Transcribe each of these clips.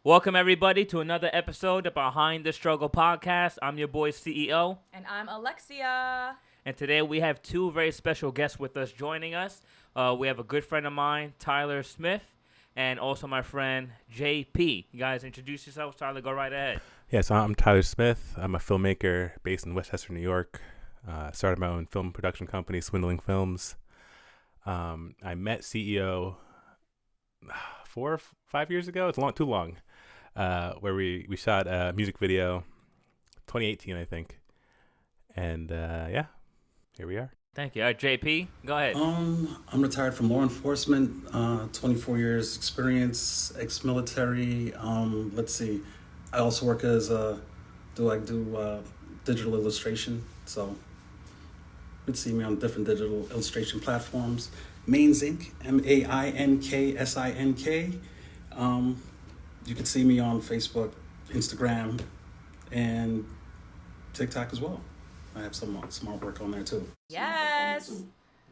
Welcome, everybody, to another episode of Behind the Struggle podcast. I'm your boy, CEO. And I'm Alexia. And today we have two very special guests with us joining us. We have a good friend of mine, Tyler Smith, and also my friend, JP. You guys introduce yourselves. Tyler, go right ahead. Yes, I'm Tyler Smith. I'm a filmmaker based in Westchester, New York. Started my own film production company, Swindling Films. I met CEO 4 or 5 years ago. It's too long. Where we shot a music video, 2018, I think. And yeah, here we are. Thank you. All right, JP, go ahead. I'm retired from law enforcement, 24 years experience, ex-military. Let's see, I also work as do digital illustration. So you can see me on different digital illustration platforms. Mains Inc., MAINKSINK. You can see me on Facebook, Instagram, and TikTok as well. I have some artwork on there too. Yes.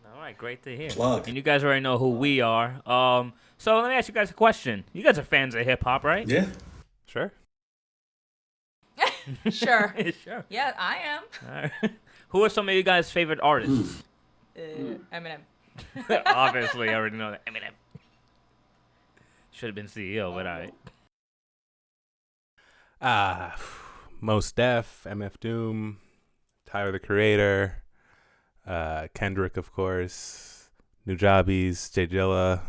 All right, great to hear. Plug. And you guys already know who we are. So let me ask you guys a question. You guys are fans of hip-hop, right? Yeah. Sure. Sure. Sure. Yeah, I am. All right. Who are some of you guys' favorite artists? Eminem. Obviously, I already know that. Eminem. Should have been CEO, but all right. Mos Def, MF Doom, Tyler the Creator, Kendrick, of course, Nujabes, J Dilla.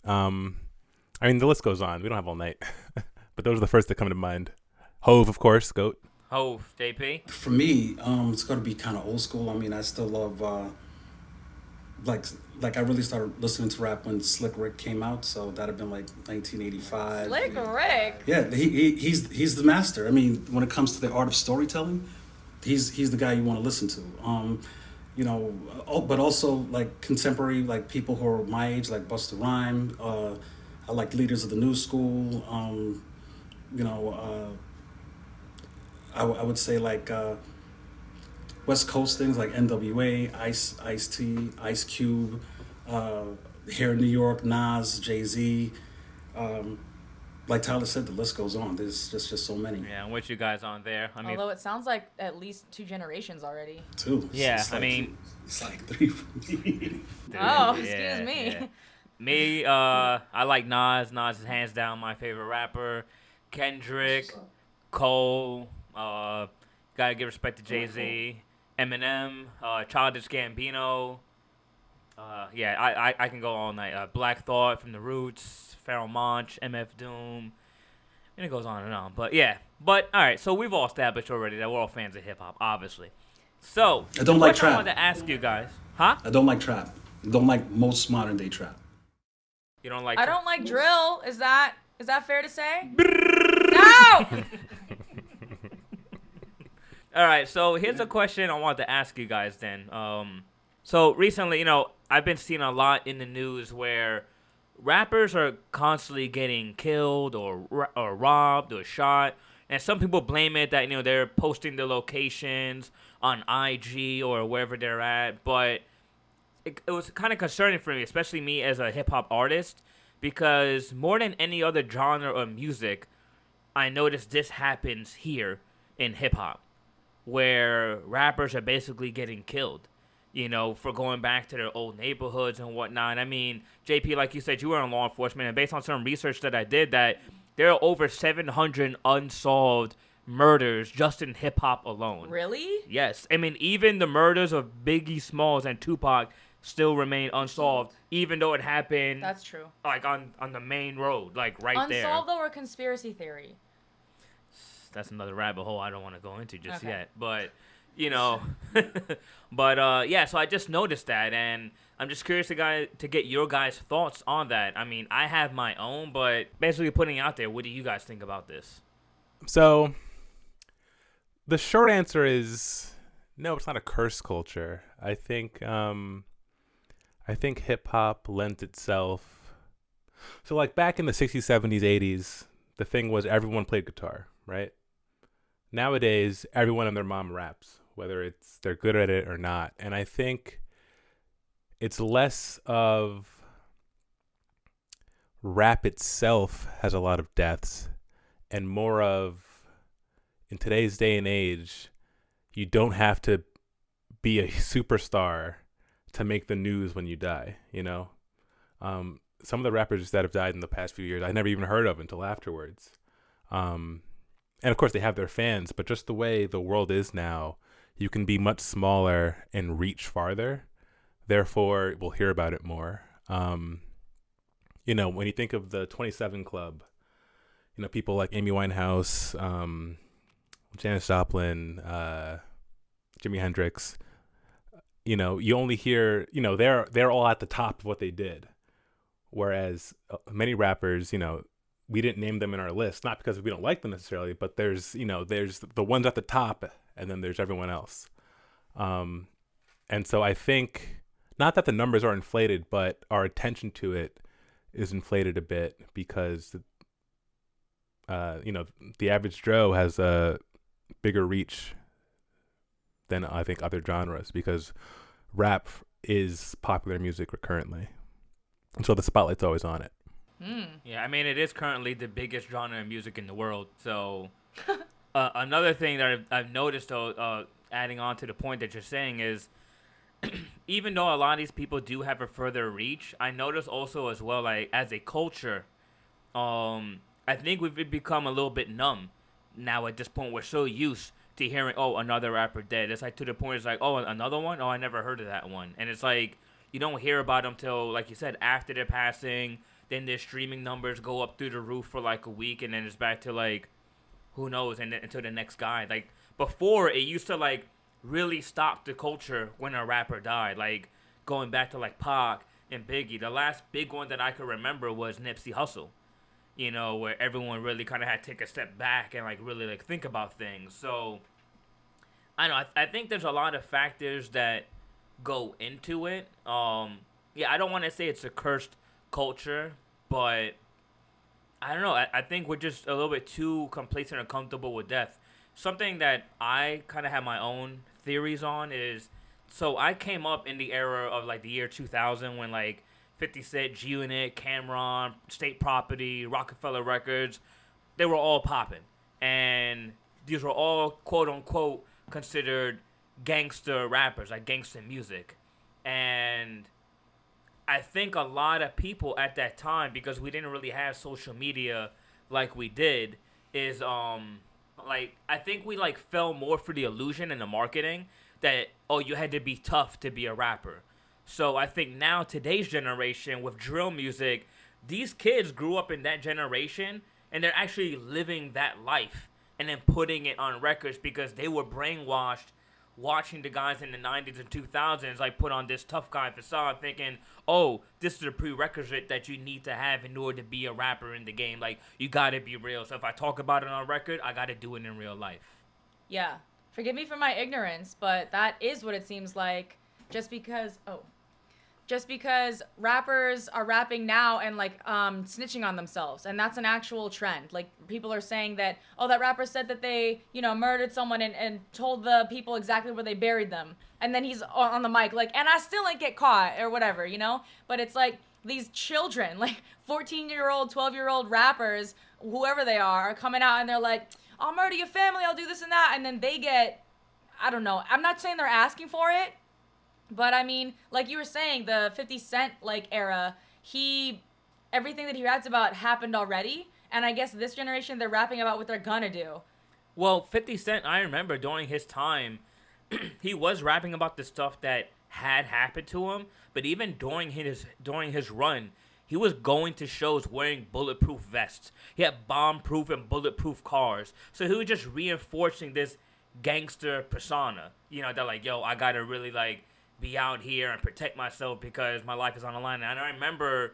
I mean, the list goes on. We don't have all night, but those are the first that come to mind. Hove, of course, GOAT. Hove, JP. For me, it's going to be kind of old school. I mean, I still love, like I really started listening to rap when Slick Rick came out, so that'd have been like 1985. Slick Rick. Yeah, he's the master. I mean, when it comes to the art of storytelling, he's the guy you want to listen to. But also like contemporary, like people who are my age, like Busta Rhymes. I like leaders of the new school. I would say like West Coast things like NWA, Ice-T, Ice Cube, here in New York, Nas, Jay-Z. Like Tyler said, the list goes on. There's just so many. Yeah, I'm with you guys on there. I mean, Although it sounds like at least 2 generations already. Two. Yeah, It's I mean... It's like 3 for me. Oh, yeah, excuse me. yeah. Me, I like Nas. Nas is hands down my favorite rapper. Kendrick, Cole, gotta give respect to Jay-Z, Eminem, Childish Gambino. I can go all night. Black Thought from The Roots, Pharoah Monch, MF Doom, and it goes on and on. But yeah, all right. So we've all established already that we're all fans of hip hop, obviously. So I don't like what I trap. wanted to ask you guys, huh? I don't like trap. I don't like most modern day trap. You don't like? I don't like drill. Is that fair to say? No! All right, so here's a question I wanted to ask you guys then. So recently, I've been seeing a lot in the news where rappers are constantly getting killed or robbed or shot, and some people blame it that they're posting their locations on IG or wherever they're at. But it was kind of concerning for me, especially me as a hip hop artist, because more than any other genre of music, I noticed this happens here in hip hop, where rappers are basically getting killed, for going back to their old neighborhoods and whatnot. I mean, JP, like you said, you were in law enforcement, and based on some research that I did, that there are over 700 unsolved murders just in hip-hop alone. Really? Yes. I mean, even the murders of Biggie Smalls and Tupac still remain unsolved, even though it happened... That's true. Like, on the main road, like, right there. Unsolved, though, or conspiracy theory? That's another rabbit hole I don't want to go into just Okay. yet. But, so I just noticed that, and I'm just curious to get your guys' thoughts on that. I mean, I have my own, but basically putting it out there, what do you guys think about this? So the short answer is no, it's not a curse culture. I think hip hop lends itself. So like back in the 60s, 70s, 80s, the thing was everyone played guitar, right? Nowadays, everyone and their mom raps, whether they're good at it or not. And I think it's less of rap itself has a lot of deaths, and more of, in today's day and age, you don't have to be a superstar to make the news when you die, you know? Some of the rappers that have died in the past few years, I never even heard of until afterwards. And of course they have their fans, but just the way the world is now, you can be much smaller and reach farther. Therefore, we'll hear about it more. You know, when you think of the 27 Club, you know, people like Amy Winehouse, Janis Joplin, Jimi Hendrix, you know, you only hear, you know, they're all at the top of what they did. Whereas many rappers, you know, we didn't name them in our list, not because we don't like them necessarily, but there's the ones at the top and then there's everyone else. And so I think, not that the numbers are inflated, but our attention to it is inflated a bit because, you know, the average Joe has a bigger reach than I think other genres because rap is popular music currently. And so the spotlight's always on it. Yeah, I mean, it is currently the biggest genre of music in the world. So another thing that I've noticed, though, adding on to the point that you're saying is, even though a lot of these people do have a further reach, I notice also as well, like, as a culture, I think we've become a little bit numb now at this point. We're so used to hearing, oh, another rapper dead. It's like to the point it's like, oh, another one? Oh, I never heard of that one. And it's like, you don't hear about them till, like you said, after their passing. Then their streaming numbers go up through the roof for like a week, and then it's back to like, who knows, and then until the next guy. Like, before, it used to like really stop the culture when a rapper died. Like, going back to like Pac and Biggie. The last big one that I could remember was Nipsey Hussle. You know, where everyone really kind of had to take a step back and like really like think about things. So, I don't know. I think there's a lot of factors that go into it. Yeah, I don't want to say it's a cursed culture, but I don't know. I think we're just a little bit too complacent and comfortable with death. Something that I kind of have my own theories on is, so I came up in the era of like the year 2000 when like 50 Cent, G-Unit, Cameron, State Property, Rockefeller Records, they were all popping. And these were all quote unquote considered gangster rappers, like gangster music. And I think a lot of people at that time, because we didn't really have social media like we did, is like, I think we like fell more for the illusion and the marketing that, oh, you had to be tough to be a rapper. So I think now today's generation with drill music, these kids grew up in that generation and they're actually living that life and then putting it on records because they were brainwashed watching the guys in the 90s and 2000s like put on this tough guy facade thinking, oh, this is a prerequisite that you need to have in order to be a rapper in the game. Like, you gotta be real. So if I talk about it on record, I gotta do it in real life. Yeah. Forgive me for my ignorance, but that is what it seems like. Just because rappers are rapping now and like snitching on themselves, and that's an actual trend. Like, people are saying that, oh, that rapper said that they, you know, murdered someone and told the people exactly where they buried them, and then he's on the mic like, and I still ain't get caught or whatever, you know. But it's like these children, like 14-year-old, 12-year-old rappers, whoever they are coming out and they're like, I'll murder your family, I'll do this and that, and then they get, I don't know, I'm not saying they're asking for it, but I mean, like you were saying, the 50 Cent like era, everything that he raps about happened already, and I guess this generation they're rapping about what they're gonna do. Well, 50 Cent, I remember during his time, he was rapping about the stuff that had happened to him, but even during his run, he was going to shows wearing bulletproof vests. He had bomb-proof and bulletproof cars. So he was just reinforcing this gangster persona. You know, they're like, yo, I gotta really like be out here and protect myself because my life is on the line. And I remember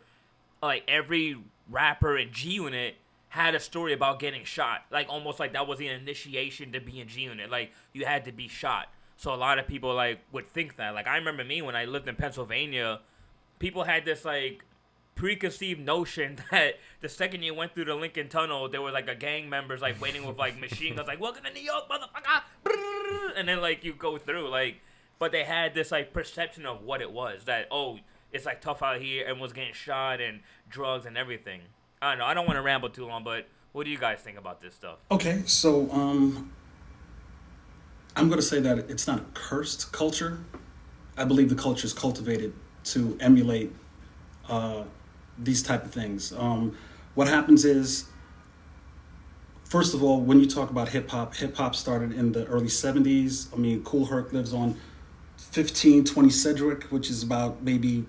like every rapper in G-Unit had a story about getting shot. Like, almost like that was the initiation to be in G-Unit. Like, you had to be shot. So a lot of people like would think that. Like, I remember me when I lived in Pennsylvania, people had this like preconceived notion that the second you went through the Lincoln Tunnel, there was like a gang members like waiting with like machine guns, like, welcome to New York, motherfucker, and then like you go through, like, but they had this like perception of what it was, that, oh, it's like tough out here. Everyone's getting shot and drugs and everything. I don't know. I don't want to ramble too long, but what do you guys think about this stuff? Okay, so I'm going to say that it's not a cursed culture. I believe the culture is cultivated to emulate these type of things. What happens is, first of all, when you talk about hip hop started in the early 70s. I mean, Kool Herc lives on 1520 Sedgwick, which is about maybe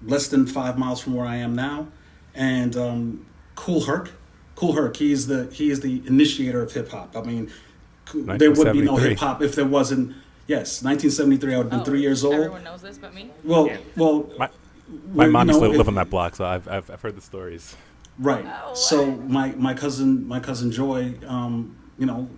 less than 5 miles from where I am now. And Kool Herc, he is the initiator of hip hop. I mean, there would be no hip hop if there wasn't. Yes, 1973. I would have been 3 years old. Everyone knows this but me. Well, my mom used to live on that block, so I've heard the stories. Right. Oh, So my cousin Joy,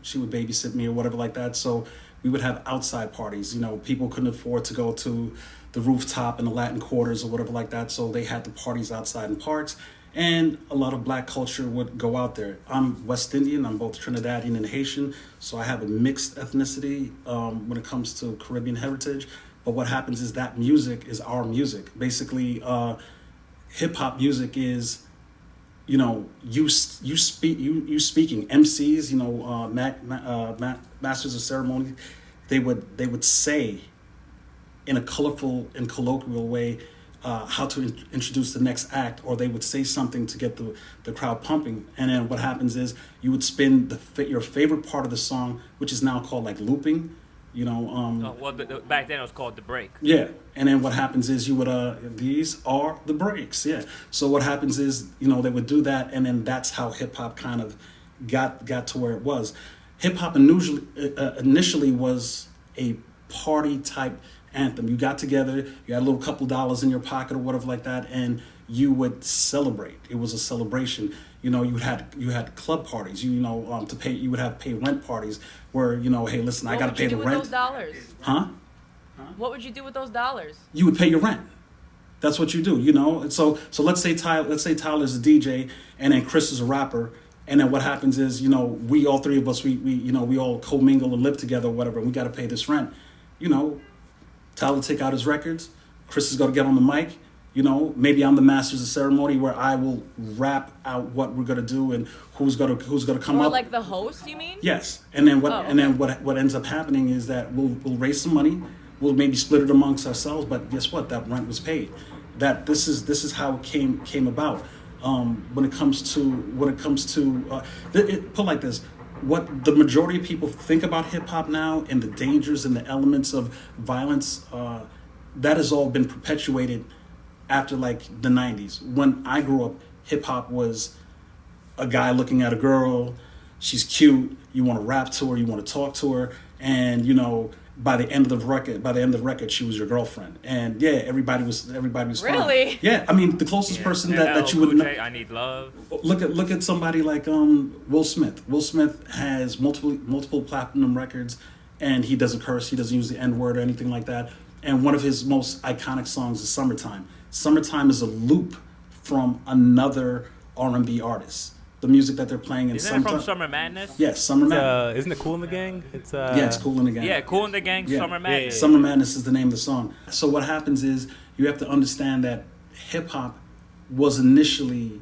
she would babysit me or whatever like that. So we would have outside parties. People couldn't afford to go to the rooftop in the Latin quarters or whatever like that. So they had the parties outside in parks, and a lot of black culture would go out there. I'm West Indian. I'm both Trinidadian and Haitian, so I have a mixed ethnicity when it comes to Caribbean heritage. But what happens is that music is our music. Basically, hip hop music is, you speaking MCs, masters of ceremony, they would say in a colorful and colloquial way how to introduce the next act, or they would say something to get the crowd pumping. And then what happens is you would spin your favorite part of the song, which is now called like looping. Back then it was called the break. Yeah, and then what happens is you would these are the breaks. Yeah. So what happens is they would do that, and then that's how hip hop kind of got to where it was. Hip hop initially was a party type anthem. You got together, you had a little couple dollars in your pocket or whatever like that, and you would celebrate. It was a celebration. You had club parties. To pay, you would have pay rent parties where hey, listen, I got to pay the rent. What would you do with those dollars? Huh? What would you do with those dollars? You would pay your rent. That's what you do. And so let's say Tyler's a DJ, and then Chris is a rapper. And then what happens is, we all three of us, we all commingle and live together or whatever, and we got to pay this rent. Tyler take out his records. Chris is going to get on the mic. Maybe I'm the masters of ceremony where I will rap out what we're going to do and who's going to come or up. Like the host, you mean? Yes. And then what ends up happening is that we'll raise some money. We'll maybe split it amongst ourselves, but guess what? That rent was paid. This is how it came about. When it comes to put it like this, what the majority of people think about hip hop now and the dangers and the elements of violence, that has all been perpetuated after like the 90s. When I grew up, hip hop was a guy looking at a girl, she's cute, you want to rap to her, you want to talk to her, and by the end of the record, she was your girlfriend. And yeah, everybody was really fine. Yeah, I mean the closest person that you would know. I need love. Look at somebody like Will Smith. Will Smith has multiple platinum records, and he doesn't curse, he doesn't use the N-word or anything like that. And one of his most iconic songs is Summertime. Summertime is a loop from another R&B artist. The music that they're playing in Isn't it from Summer Madness? Yes, Summer Madness. Isn't it Kool in the Gang? Yeah, it's Kool in the Gang. Yeah, Kool in the Gang, Yeah. Summer Madness. Summer Madness is the name of the song. So what happens is you have to understand that hip hop was initially,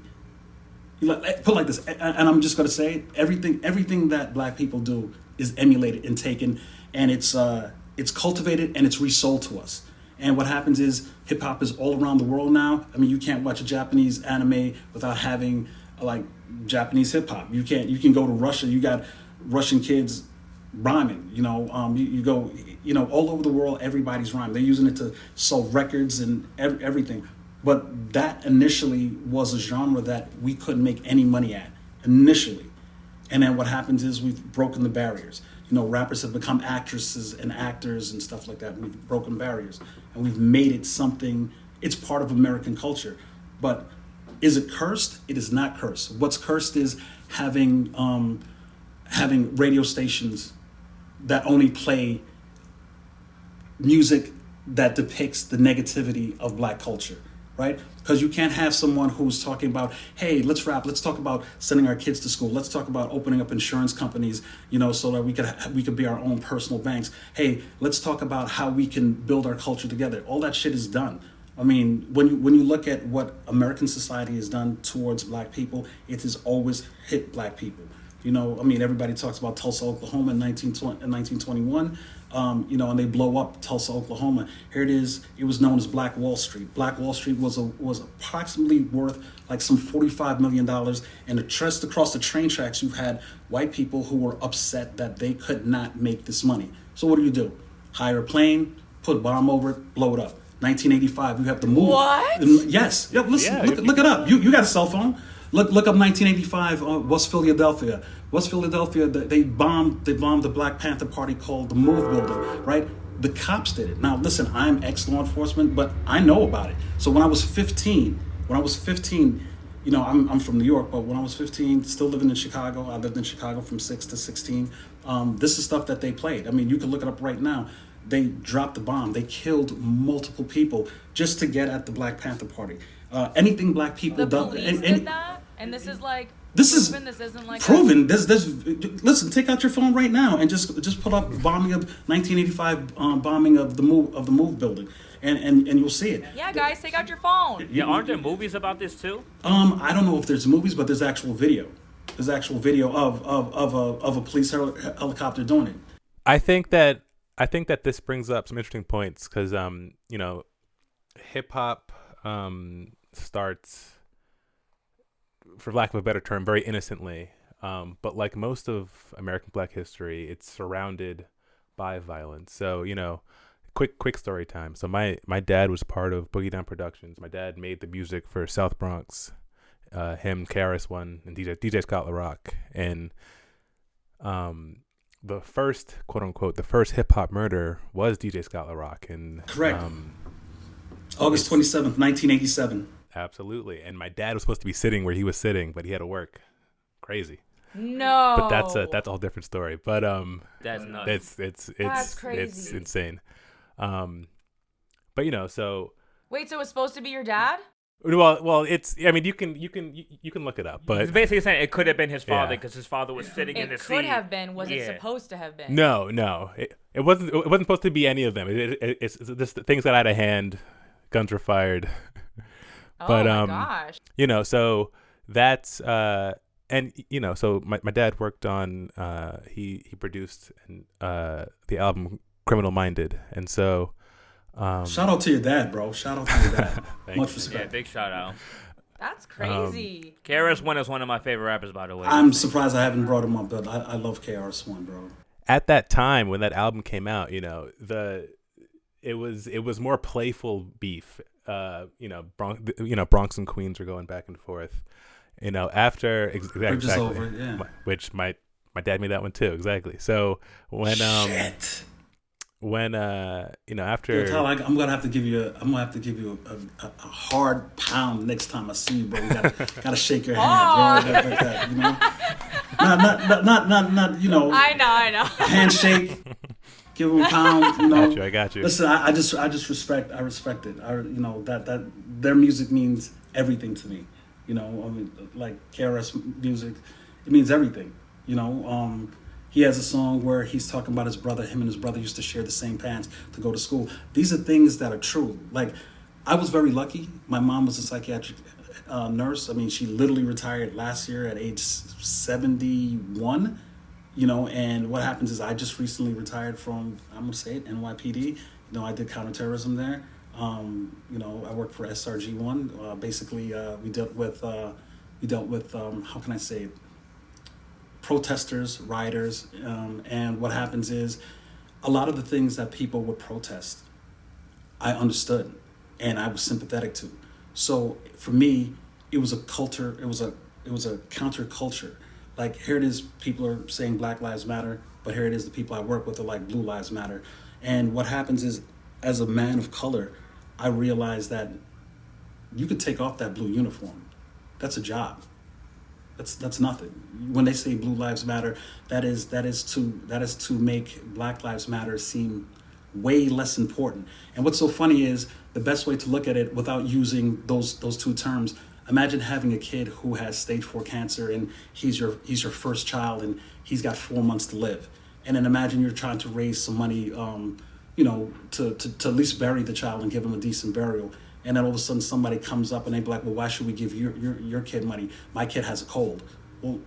put it like this, and I'm just gonna say everything that black people do is emulated and taken, and it's cultivated and it's resold to us. And what happens is hip hop is all around the world now. I mean, you can't watch a Japanese anime without having like Japanese hip hop. You can go to Russia. You got Russian kids rhyming. You go all over the world. Everybody's rhyming. They're using it to sell records and everything. But that initially was a genre that we couldn't make any money at initially. And then what happens is we've broken the barriers. Rappers have become actresses and actors and stuff like that. We've broken barriers and we've made it something. It's part of American culture. But is it cursed? It is not cursed. What's cursed is having radio stations that only play music that depicts the negativity of black culture, right? Because you can't have someone who's talking about, hey, let's rap, let's talk about sending our kids to school, let's talk about opening up insurance companies, so that we could be our own personal banks. Hey, let's talk about how we can build our culture together. All that shit is done. I mean, when you look at what American society has done towards black people, it has always hit black people. You know, I mean, everybody talks about Tulsa, Oklahoma in 1921, and they blow up Tulsa, Oklahoma. Here it is. It was known as Black Wall Street. Black Wall Street was approximately worth like some $45 million. And just across the train tracks, you've had white people who were upset that they could not make this money. So what do? Hire a plane, put a bomb over it, blow it up. 1985, you have the move. What? Yes. Yeah, listen, look it up. You got a cell phone. Look up 1985, West Philadelphia. West Philadelphia, they bombed the Black Panther Party called the Move Building, right? The cops did it. Now, listen, I'm ex-law enforcement, but I know about it. So when I was 15, you know, I'm from New York, but when I was 15, still living in Chicago, I lived in Chicago from 6 to 16. This is stuff that they played. I mean, you can look it up right now. They dropped the bomb. They killed multiple people just to get at the Black Panther Party. Anything black people The do, police did that, and this is like this proven. is This isn't like proven. Listen, take out your phone right now and just put up bombing of 1985 bombing of the Move building, and you'll see it. Yeah, guys, take out your phone. Yeah, aren't there movies about this too? I don't know if there's movies, but there's actual video. There's actual video of a police helicopter doing it. I think that this brings up some interesting points because hip hop starts, for lack of a better term, very innocently. But like most of American Black history, it's surrounded by violence. So, quick story time. So my dad was part of Boogie Down Productions. My dad made the music for South Bronx, him, KRS-One, and DJ Scott LaRock. And the first, quote unquote, the first hip hop murder was DJ Scott LaRock. And correct. August 27th, 1987. Absolutely. And my dad was supposed to be sitting where he was sitting, but he had to work. Crazy. No. But that's a whole different story. But that's nuts. That's crazy. It's insane. But so Wait, so it's supposed to be your dad? well, it's. I mean, you can look it up, but It's basically saying it could have been his father Yeah. because his father was sitting in the It seat. could have been. Was it Yeah. supposed to have been? no, it wasn't. It wasn't supposed to be any of them. It's just things got out of hand. Guns were fired. Oh But, my gosh. So that's and so my dad worked on he produced the album Criminal Minded, and so Shout out to your dad, bro. Shout out to your dad. Much you. Yeah, respect. big shout out. That's crazy. KRS-One is one of my favorite rappers, by the way. I'm surprised I haven't brought him up, but I love KRS-One, bro. At that time when that album came out, it was more playful beef. Bronx and Queens were going back and forth. After exactly, Over, yeah. which my dad made that one too. Exactly. So when Shit. after Yo, Tyler, I'm gonna have to give you a hard pound next time I see you, bro. You gotta shake your hand, bro. Like that, Not I know. handshake. Give him a pound, I got you. Listen, I respect it. That their music means everything to me. I mean, like KRS music, it means everything. He has a song where he's talking about his brother. Him and his brother used to share the same pants to go to school. These are things that are true. Like, I was very lucky. My mom was a psychiatric nurse. I mean, she literally retired last year at age 71. And what happens is I just recently retired from, I'm going to say it, NYPD. I did counterterrorism there. I worked for SRG1. Basically, we dealt with how can I say it? Protesters, rioters. And what happens is a lot of the things that people would protest, I understood and I was sympathetic to. So for me, it was a culture. It was a counterculture. Like, here it is, people are saying Black Lives Matter, but here it is, the people I work with are like Blue Lives Matter. And what happens is, as a man of color, I realized that you could take off that blue uniform. That's a job. That's nothing. When they say Blue Lives Matter, that is to make Black Lives Matter seem way less important. And what's so funny is, the best way to look at it without using those two terms, imagine having a kid who has stage 4 cancer and he's your first child and he's got 4 months to live. And then imagine you're trying to raise some money, to at least bury the child and give him a decent burial. and then all of a sudden somebody comes up and they be like, well, why should we give your kid money? My kid has a cold. Well,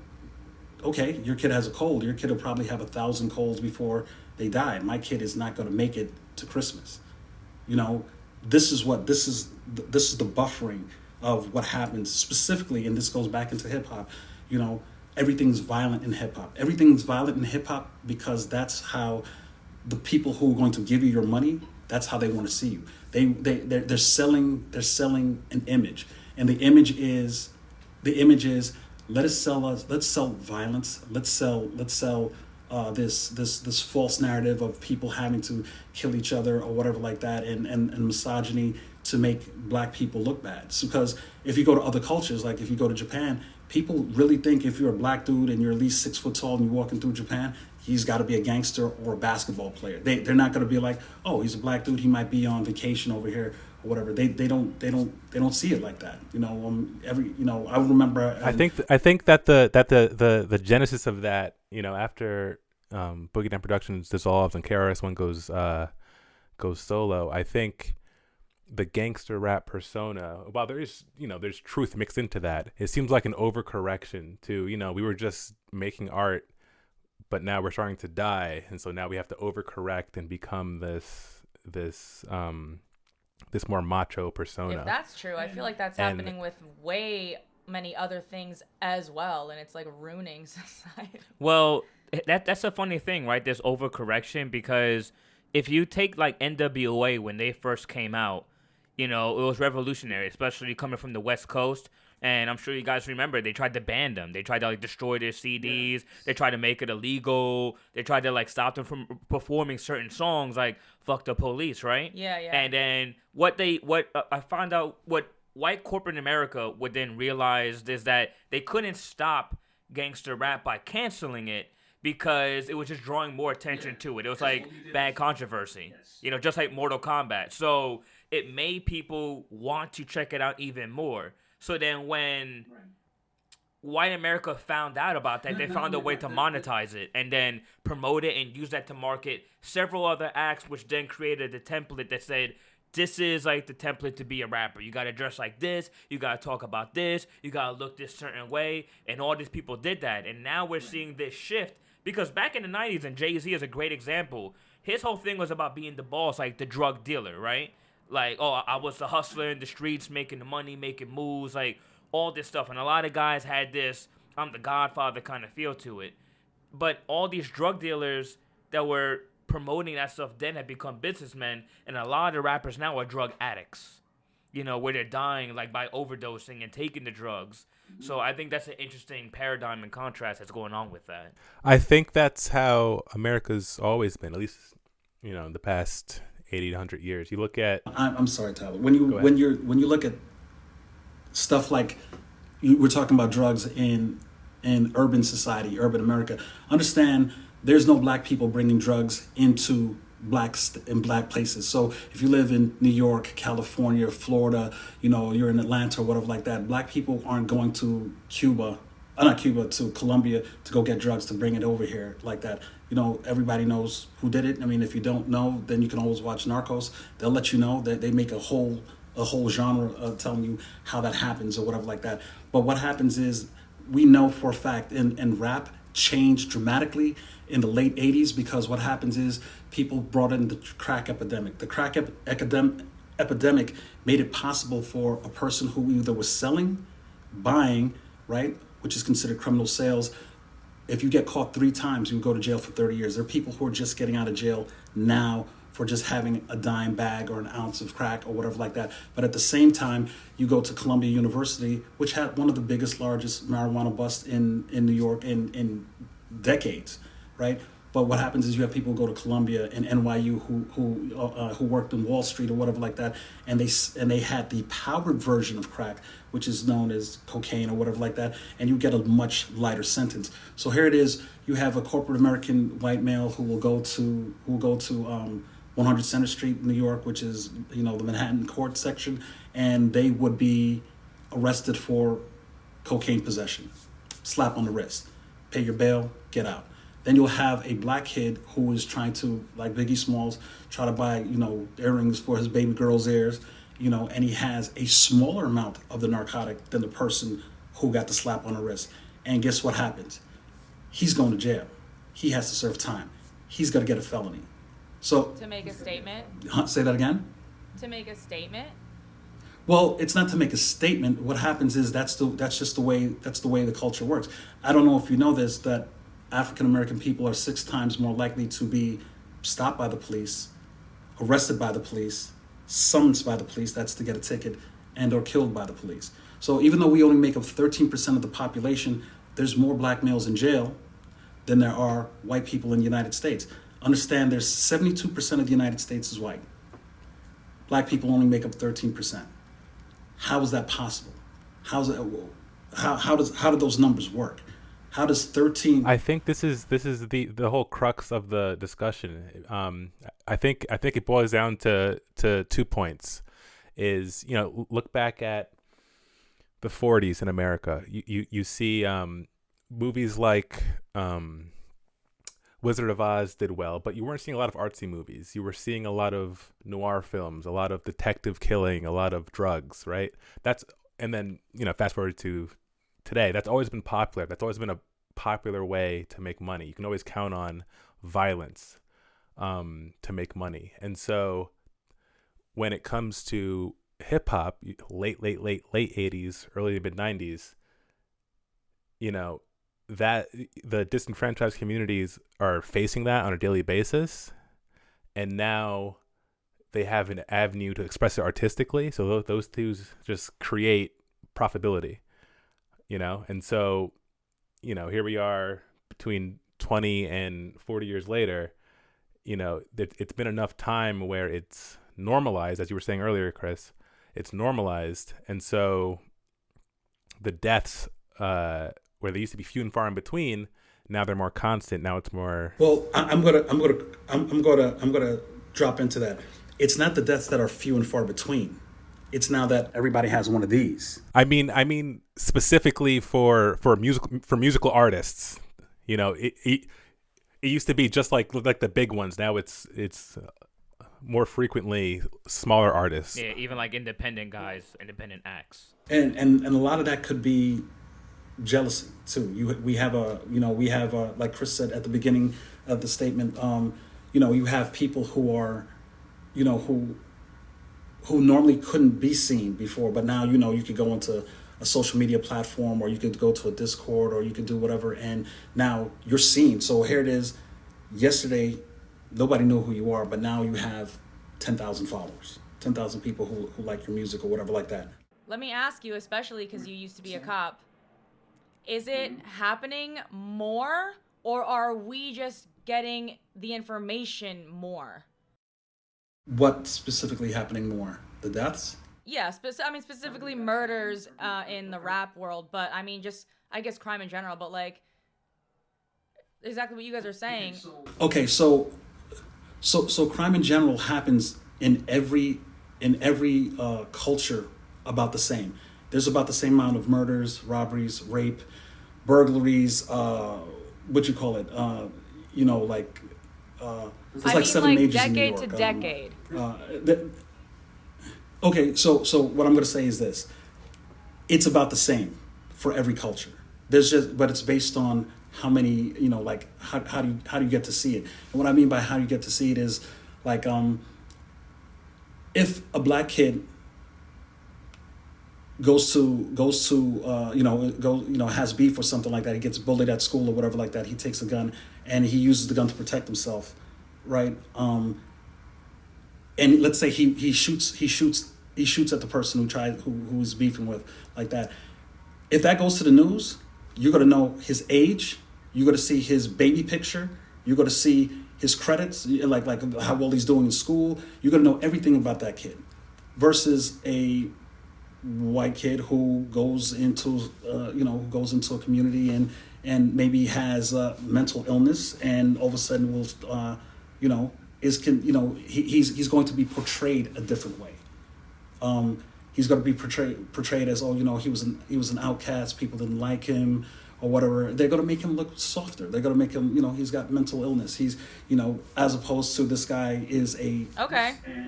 okay, your kid has a cold. Your kid will probably have 1,000 colds before they die. My kid is not going to make it to Christmas. You know, this is the buffering of what happens specifically, and this goes back into hip hop. You know, everything's violent in hip hop. Everything's violent in hip hop because that's how the people who are going to give you your money, that's how they want to see you. They're selling an image, and the image is let's sell violence. Let's sell this false narrative of people having to kill each other or whatever like that, and misogyny to make black people look bad. So, because if you go to other cultures, like if you go to Japan, people really think if you're a black dude and you're at least 6 foot tall and you're walking through Japan, he's got to be a gangster or a basketball player. They're not going to be like, oh, he's a black dude, he might be on vacation over here or whatever. They don't see it like that. You know, I remember. I think that the genesis of that, you know, after Boogie Down Productions dissolves and KRS-One goes solo, I think the gangster rap persona, while there's truth mixed into that, it seems like an overcorrection to, you know, we were just making art, but now we're starting to die, and so now we have to overcorrect and become this more macho persona. If that's true, I feel like that's happening with way many other things as well, and it's like ruining society. Well, that's a funny thing, right? This overcorrection, because if you take like NWA when they first came out, you know, it was revolutionary, especially coming from the West Coast. And I'm sure you guys remember, they tried to ban them. They tried to like destroy their CDs. Yeah. They tried to make it illegal. They tried to like stop them from performing certain songs, like "Fuck the Police," right? Yeah. And then what I found out, what white corporate America would then realize is that they couldn't stop gangster rap by canceling it, because it was just drawing more attention to it. It was like bad controversy, you know, just like Mortal Kombat. So it made people want to check it out even more. So then when white America found out about that, they found a way to monetize it and then promote it and use that to market several other acts, which then created a template that said, this is like the template to be a rapper. You got to dress like this. You got to talk about this. You got to look this certain way. And all these people did that. And now we're seeing this shift, because back in the 90s, and Jay-Z is a great example, his whole thing was about being the boss, like the drug dealer, right? Like, oh, I was the hustler in the streets, making the money, making moves, like all this stuff. And a lot of guys had this, I'm the Godfather kind of feel to it. But all these drug dealers that were promoting that stuff then had become businessmen. And a lot of the rappers now are drug addicts, you know, where they're dying like by overdosing and taking the drugs. So I think that's an interesting paradigm and contrast that's going on with that. I think that's how America's always been, at least, you know, in the past 80 to 100 years. You look at... I'm sorry, Tyler. When you look at stuff like we're talking about drugs in urban society, urban America, understand there's no black people bringing drugs into black places. So if you live in New York, California, Florida, you know, you're in Atlanta or whatever like that, black people aren't going to to Colombia to go get drugs to bring it over here like that. You know, everybody knows who did it. I mean, if you don't know, then you can always watch Narcos. They'll let you know that they make a whole genre telling you how that happens or whatever like that. But what happens is, we know for a fact, and rap changed dramatically in the late 80s, because what happens is people brought in the crack epidemic. The crack epidemic made it possible for a person who either was selling, buying, right, which is considered criminal sales. If you get caught 3 times, you go to jail for 30 years. There are people who are just getting out of jail now for just having a dime bag or an ounce of crack or whatever like that. But at the same time, you go to Columbia University, which had one of the biggest, largest marijuana busts in New York in decades, right? But what happens is you have people who go to Columbia and NYU who worked in Wall Street or whatever like that, and they had the powdered version of crack, which is known as cocaine or whatever like that, and you get a much lighter sentence. So here it is: you have a corporate American white male who will go to 100 Center Street, New York, which is, you know, the Manhattan court section, and they would be arrested for cocaine possession, slap on the wrist, pay your bail, get out. Then you'll have a black kid who is trying to, like Biggie Smalls, try to buy, you know, earrings for his baby girl's ears, and he has a smaller amount of the narcotic than the person who got the slap on the wrist. And guess what happens? He's going to jail. He has to serve time. He's going to get a felony. So To make a statement. say that again. To make a statement. Well, it's not to make a statement. What happens is that's just the way the culture works. I don't know if you know this, that African American people are 6 times more likely to be stopped by the police, arrested by the police, summoned by the police, that's to get a ticket, and or killed by the police. So even though we only make up 13% of the population, there's more black males in jail than there are white people in the United States. Understand, there's 72% of the United States is white. Black people only make up 13%. How is that possible? How do those numbers work? How does 13? I think this is the whole crux of the discussion. I think it boils down to 2 points. Is, look back at the 40s in America. You see movies like Wizard of Oz did well, but you weren't seeing a lot of artsy movies. You were seeing a lot of noir films, a lot of detective killing, a lot of drugs, right? And then, fast forward to today, that's always been popular. That's always been a popular way to make money. You can always count on violence to make money. And so when it comes to hip hop, late 80s, early mid 90s, that the disenfranchised communities are facing that on a daily basis, and now they have an avenue to express it artistically. So those two just create profitability, and so here we are between 20 and 40 years later. It's been enough time where it's normalized, as you were saying earlier, Chris. It's normalized, and so the deaths where they used to be few and far in between, now they're more constant. Now it's more. Well, I'm gonna drop into that. It's not the deaths that are few and far between. It's now that everybody has one of these. I mean specifically for musical artists. It used to be just like the big ones. Now it's more frequently smaller artists. Yeah, even like independent guys, independent acts. And a lot of that could be jealousy too. We have like Chris said at the beginning of the statement. You have people who are, who normally couldn't be seen before, but now you could go into a social media platform, or you could go to a Discord, or you could do whatever, and now you're seen. So here it is. Yesterday, nobody knew who you are, but now you have 10,000 followers, 10,000 people who like your music or whatever like that. Let me ask you, especially because you used to be a cop, is it happening more, or are we just getting the information more? What specifically happening more? The deaths? Yeah, specifically murders in the rap world, but I mean I guess crime in general, but like exactly what you guys are saying. Okay, so crime in general happens in every culture about the same. There's about the same amount of murders, robberies, rape, burglaries, what you call it? It's like 7 majors in New York. Decade to decade. Okay, so what I'm going to say is this: it's about the same for every culture. But it's based on how many, how do you get to see it? And what I mean by how you get to see it is like, if a black kid has beef or something like that, he gets bullied at school or whatever like that, he takes a gun and he uses the gun to protect himself, right? And let's say he shoots at the person who is beefing with, like that. If that goes to the news, you're gonna know his age, you're gonna see his baby picture, you're gonna see his credits, like how well he's doing in school. You're gonna know everything about that kid, versus a white kid who goes into a community and maybe has mental illness, and all of a sudden will he's going to be portrayed a different way. He's going to be portrayed as, he was an outcast, people didn't like him or whatever. They're going to make him look softer. They're going to make him, he's got mental illness. He's, as opposed to this guy is a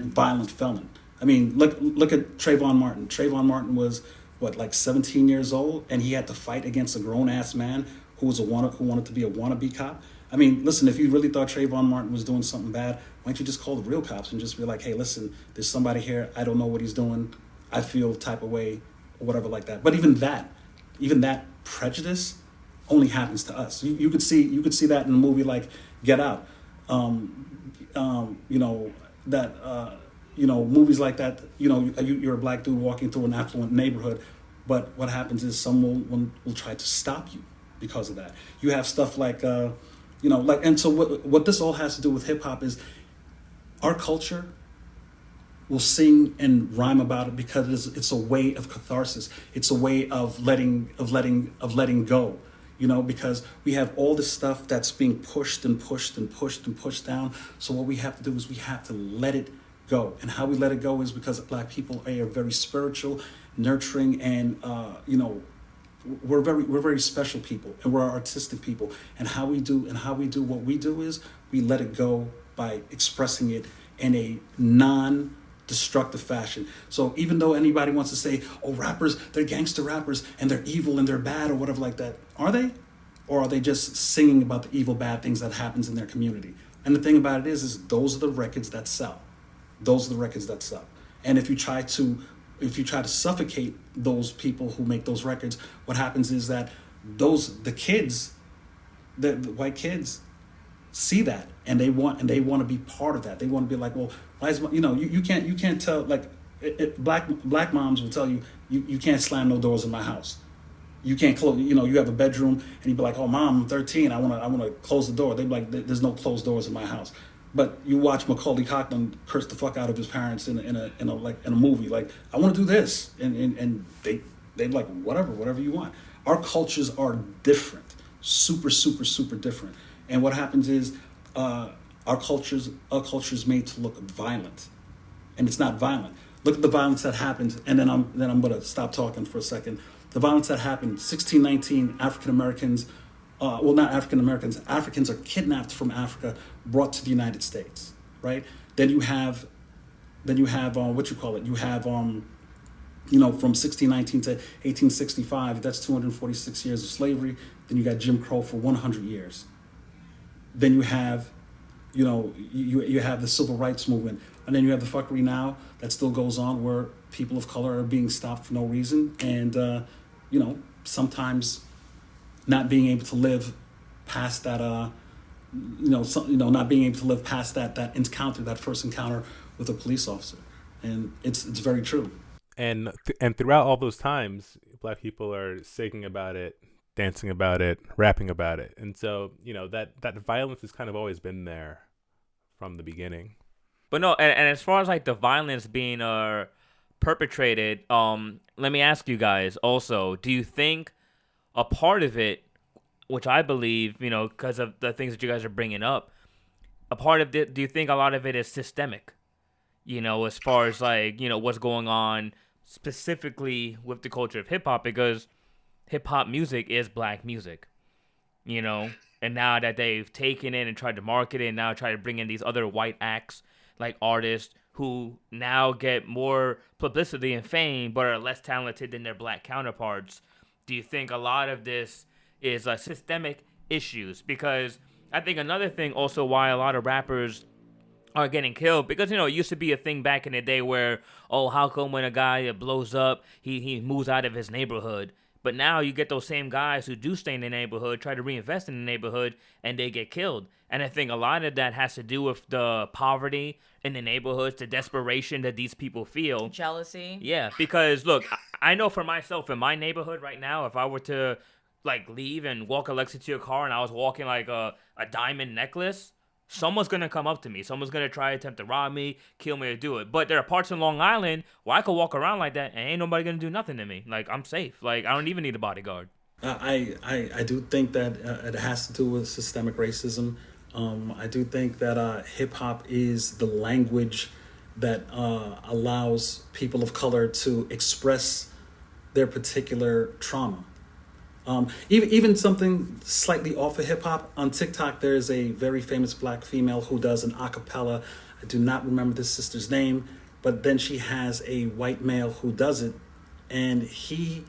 violent felon. I mean, look at Trayvon Martin. Trayvon Martin was what, like 17 years old, and he had to fight against a grown ass man who wanted to be a wannabe cop. I mean, listen, if you really thought Trayvon Martin was doing something bad, why don't you just call the real cops and just be like, hey, listen, there's somebody here. I don't know what he's doing. I feel type of way or whatever like that. But even that prejudice only happens to us. You could see that in a movie like Get Out. Movies like that. You're a black dude walking through an affluent neighborhood, but what happens is someone will try to stop you because of that. You have stuff like, and so what this all has to do with hip hop is our culture will sing and rhyme about it because it's a way of catharsis. It's a way of letting go. Because we have all this stuff that's being pushed and pushed and pushed and pushed down. So what we have to do is we have to let it go. And how we let it go is because black people are very spiritual, nurturing, and we're very special people, and we're artistic people. And how we do what we do is we let it go by expressing it in a non-destructive fashion. So even though anybody wants to say, oh, rappers, they're gangster rappers and they're evil and they're bad or whatever like that, are they? Or are they just singing about the evil, bad things that happens in their community? And the thing about it is those are the records that sell. Those are the records that sell. And if you try to suffocate those people who make those records, what happens is that the white kids see that, and they want to be part of that. They want to be like, well, why is you can't tell, like black moms will tell you can't slam no doors in my house. You can't close. You have a bedroom, and you'd be like, oh, mom, I'm 13. I want to close the door. They'd be like, there's no closed doors in my house. But you watch Macaulay Culkin curse the fuck out of his parents in a movie. Like, I want to do this, and they're like, whatever you want. Our cultures are different, super, super, super different. And what happens is our culture's made to look violent, and it's not violent. Look at the violence that happens, and then I'm gonna stop talking for a second. The violence that happened, 1619, African Americans. Not African Americans. Africans are kidnapped from Africa, brought to the United States, right? Then you have what you call it. You have from 1619 to 1865. That's 246 years of slavery. Then you got Jim Crow for 100 years. Then you have, you have the civil rights movement, and then you have the fuckery now that still goes on, where people of color are being stopped for no reason, and sometimes not being able to live past that, not being able to live past that first encounter with a police officer, and it's very true. And throughout all those times, black people are singing about it, dancing about it, rapping about it, and so that violence has kind of always been there from the beginning. But no, and as far as like the violence being perpetrated, let me ask you guys also: do you think a part of it, which I believe, because of the things that you guys are bringing up, a part of it, do you think a lot of it is systemic? As far as like, what's going on specifically with the culture of hip hop, because hip hop music is black music, and now that they've taken it and tried to market it and now try to bring in these other white acts, like artists who now get more publicity and fame but are less talented than their black counterparts. Do you think a lot of this is systemic issues? Because I think another thing also why a lot of rappers are getting killed, because it used to be a thing back in the day where, oh, how come when a guy blows up he moves out of his neighborhood? But now you get those same guys who do stay in the neighborhood, try to reinvest in the neighborhood, and they get killed. And I think a lot of that has to do with the poverty in the neighborhoods, the desperation that these people feel. Jealousy. Yeah, because look, I know for myself in my neighborhood right now, if I were to like leave and walk Alexa to a car and I was walking like a diamond necklace, someone's going to come up to me. Someone's going to try to attempt to rob me, kill me, or do it. But there are parts in Long Island where I could walk around like that and ain't nobody going to do nothing to me. Like, I'm safe. Like, I don't even need a bodyguard. I do think that it has to do with systemic racism. I do think that hip-hop is the language that allows people of color to express their particular trauma. Even something slightly off of hip hop. On TikTok, there is a very famous black female who does an a cappella. I do not remember this sister's name, but then she has a white male who does it, and he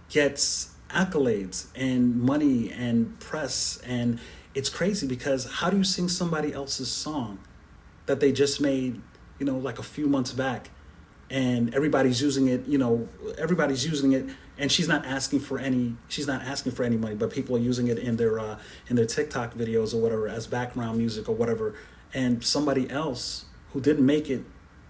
gets accolades and money and press, and it's crazy because how do you sing somebody else's song that they just made, like a few months back, and everybody's using it, and she's not asking for any money, but people are using it in their TikTok videos or whatever as background music or whatever, and somebody else who didn't make it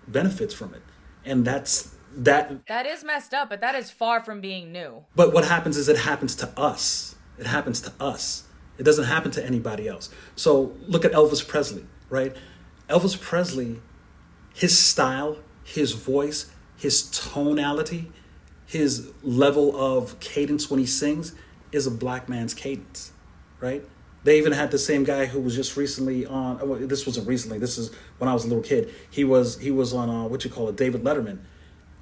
benefits from it, and that is messed up, but that is far from being new. But what happens is it happens to us. It happens to us. It doesn't happen to anybody else. So look at Elvis Presley, right? Elvis Presley, his style, his voice, his tonality, his level of cadence when he sings is a black man's cadence, right? They even had the same guy who was just recently on, well, this wasn't recently, this is when I was a little kid. He was on, David Letterman.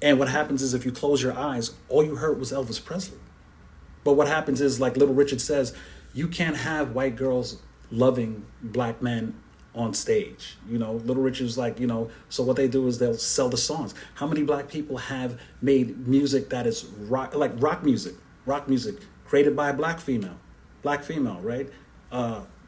And what happens is if you close your eyes, all you heard was Elvis Presley. But what happens is, like Little Richard says, you can't have white girls loving black men on stage. Little Richard's like, so what they do is they'll sell the songs. How many black people have made music that is rock music, created by a black female, right?